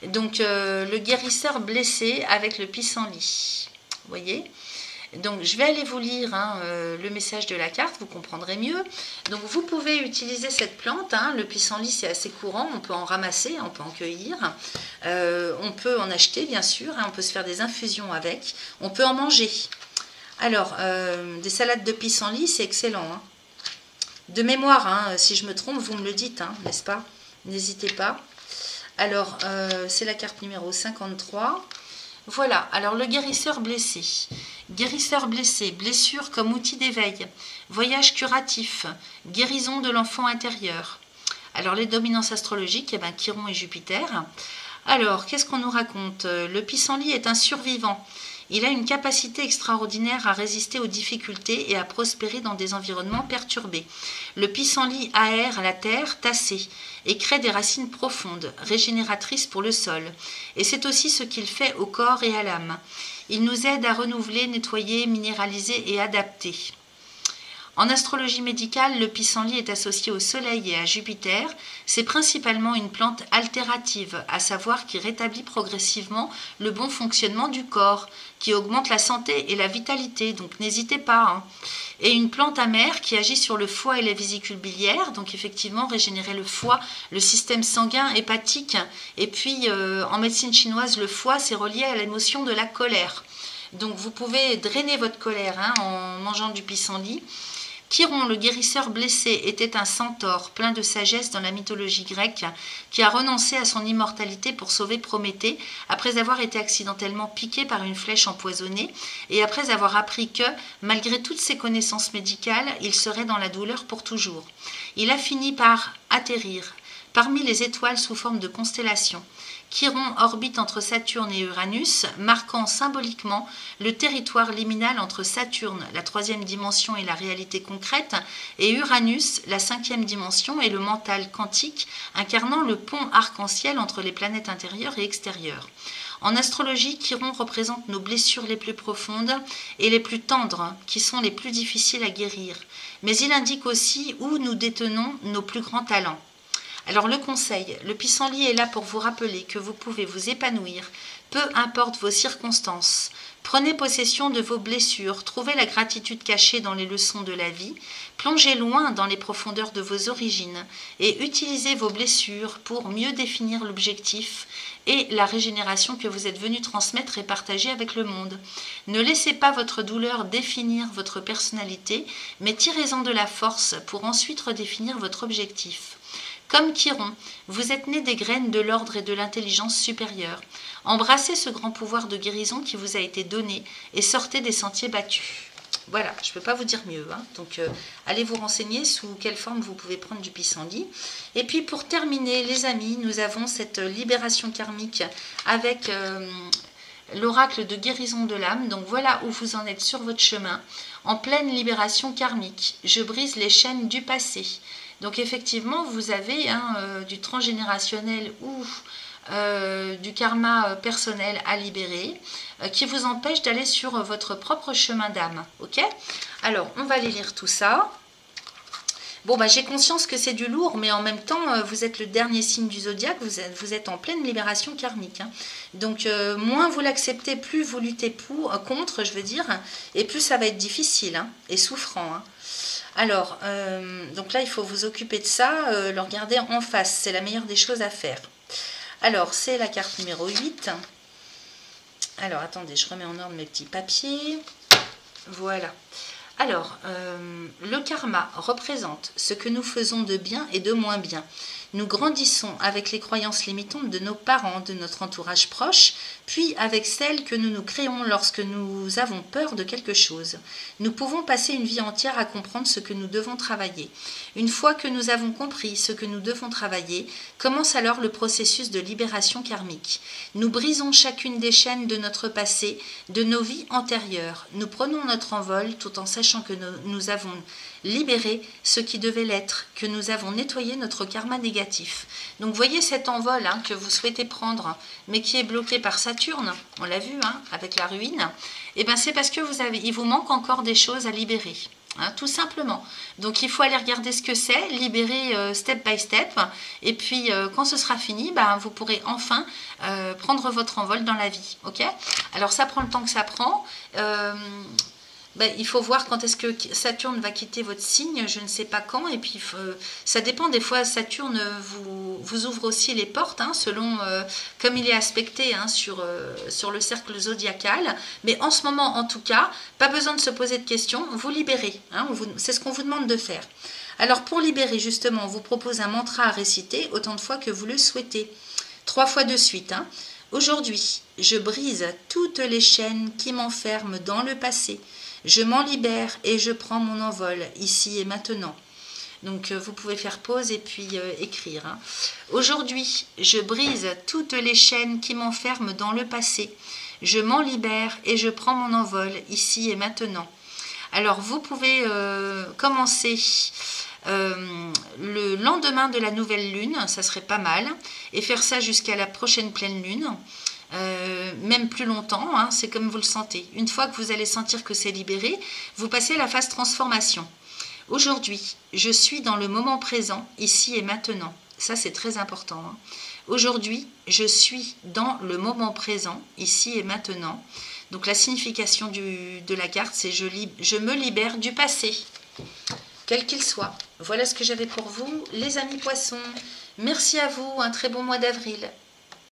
S1: Donc, le guérisseur blessé avec le pissenlit. Vous voyez ? Donc, je vais aller vous lire le message de la carte, vous comprendrez mieux. Donc, vous pouvez utiliser cette plante. Le pissenlit, c'est assez courant. On peut en ramasser, on peut en cueillir. On peut en acheter, bien sûr. On peut se faire des infusions avec. On peut en manger. Alors, des salades de pissenlit, c'est excellent. De mémoire, si je me trompe, vous me le dites, n'est-ce pas? N'hésitez pas. Alors, c'est la carte numéro 53. Voilà, alors le guérisseur blessé. Guérisseur blessé, blessure comme outil d'éveil, voyage curatif, guérison de l'enfant intérieur. Alors les dominances astrologiques, Chiron et Jupiter. Alors, qu'est-ce qu'on nous raconte? Le pissenlit est un survivant. Il a une capacité extraordinaire à résister aux difficultés et à prospérer dans des environnements perturbés. Le pissenlit aère la terre tassée et crée des racines profondes, régénératrices pour le sol. Et c'est aussi ce qu'il fait au corps et à l'âme. Il nous aide à renouveler, nettoyer, minéraliser et adapter. En astrologie médicale, le pissenlit est associé au Soleil et à Jupiter. C'est principalement une plante altérative, à savoir qui rétablit progressivement le bon fonctionnement du corps, qui augmente la santé et la vitalité, donc n'hésitez pas. Et une plante amère qui agit sur le foie et les vésicules biliaires, donc effectivement régénérer le foie, le système sanguin, hépatique. Et puis en médecine chinoise, le foie, c'est relié à l'émotion de la colère. Donc vous pouvez drainer votre colère en mangeant du pissenlit. Chiron, le guérisseur blessé, était un centaure plein de sagesse dans la mythologie grecque qui a renoncé à son immortalité pour sauver Prométhée après avoir été accidentellement piqué par une flèche empoisonnée et après avoir appris que, malgré toutes ses connaissances médicales, il serait dans la douleur pour toujours. Il a fini par atterrir parmi les étoiles sous forme de constellations. Chiron orbite entre Saturne et Uranus, marquant symboliquement le territoire liminal entre Saturne, la troisième dimension et la réalité concrète, et Uranus, la cinquième dimension et le mental quantique, incarnant le pont arc-en-ciel entre les planètes intérieures et extérieures. En astrologie, Chiron représente nos blessures les plus profondes et les plus tendres, qui sont les plus difficiles à guérir. Mais il indique aussi où nous détenons nos plus grands talents. Alors le conseil, le pissenlit est là pour vous rappeler que vous pouvez vous épanouir, peu importe vos circonstances. Prenez possession de vos blessures, trouvez la gratitude cachée dans les leçons de la vie, plongez loin dans les profondeurs de vos origines et utilisez vos blessures pour mieux définir l'objectif et la régénération que vous êtes venu transmettre et partager avec le monde. Ne laissez pas votre douleur définir votre personnalité, mais tirez-en de la force pour ensuite redéfinir votre objectif. Comme Chiron, vous êtes né des graines de l'ordre et de l'intelligence supérieure. Embrassez ce grand pouvoir de guérison qui vous a été donné et sortez des sentiers battus. Voilà, je ne peux pas vous dire mieux. Donc, allez vous renseigner sous quelle forme vous pouvez prendre du pissenlit. Et puis, pour terminer, les amis, nous avons cette libération karmique avec l'oracle de guérison de l'âme. Donc, voilà où vous en êtes sur votre chemin, en pleine libération karmique. Je brise les chaînes du passé. Donc effectivement, vous avez du transgénérationnel ou du karma personnel à libérer qui vous empêche d'aller sur votre propre chemin d'âme. Ok? Alors, on va aller lire tout ça. Bon, j'ai conscience que c'est du lourd, mais en même temps, vous êtes le dernier signe du zodiaque, vous êtes en pleine libération karmique. Donc, moins vous l'acceptez, plus vous luttez contre, je veux dire, et plus ça va être difficile et souffrant. Alors, donc là, il faut vous occuper de ça, le regarder en face. C'est la meilleure des choses à faire. Alors, c'est la carte numéro 8. Alors, attendez, je remets en ordre mes petits papiers. Voilà. Alors, le karma représente ce que nous faisons de bien et de moins bien. Nous grandissons avec les croyances limitantes de nos parents, de notre entourage proche, puis avec celles que nous nous créons lorsque nous avons peur de quelque chose. Nous pouvons passer une vie entière à comprendre ce que nous devons travailler. Une fois que nous avons compris ce que nous devons travailler, commence alors le processus de libération karmique. Nous brisons chacune des chaînes de notre passé, de nos vies antérieures. Nous prenons notre envol tout en sachant que nous avons libéré ce qui devait l'être, que nous avons nettoyé notre karma négatif. Donc voyez cet envol que vous souhaitez prendre, mais qui est bloqué par Saturne, on l'a vu avec la ruine, et ben c'est parce que il vous manque encore des choses à libérer. Tout simplement. Donc il faut aller regarder ce que c'est, libérer step by step, et puis quand ce sera fini, vous pourrez enfin prendre votre envol dans la vie. Ok? Alors ça prend le temps que ça prend. Il faut voir quand est-ce que Saturne va quitter votre signe, je ne sais pas quand, et puis ça dépend, des fois Saturne vous ouvre aussi les portes, selon comme il est aspecté sur le cercle zodiacal, mais en ce moment en tout cas, pas besoin de se poser de questions, vous libérez, c'est ce qu'on vous demande de faire. Alors pour libérer justement, on vous propose un mantra à réciter autant de fois que vous le souhaitez, 3 fois de suite. Aujourd'hui, je brise toutes les chaînes qui m'enferment dans le passé. Je m'en libère et je prends mon envol, ici et maintenant. Donc vous pouvez faire pause et puis écrire. Aujourd'hui, je brise toutes les chaînes qui m'enferment dans le passé. Je m'en libère et je prends mon envol, ici et maintenant. Alors vous pouvez commencer le lendemain de la nouvelle lune, ça serait pas mal, et faire ça jusqu'à la prochaine pleine lune. Même plus longtemps, c'est comme vous le sentez. Une fois que vous allez sentir que c'est libéré, vous passez à la phase transformation. Aujourd'hui, je suis dans le moment présent, ici et maintenant. Ça, c'est très important. Aujourd'hui, je suis dans le moment présent, ici et maintenant. Donc la signification de la carte, c'est je me libère du passé, quel qu'il soit. Voilà ce que j'avais pour vous, les amis poissons. Merci à vous, un très bon mois d'avril.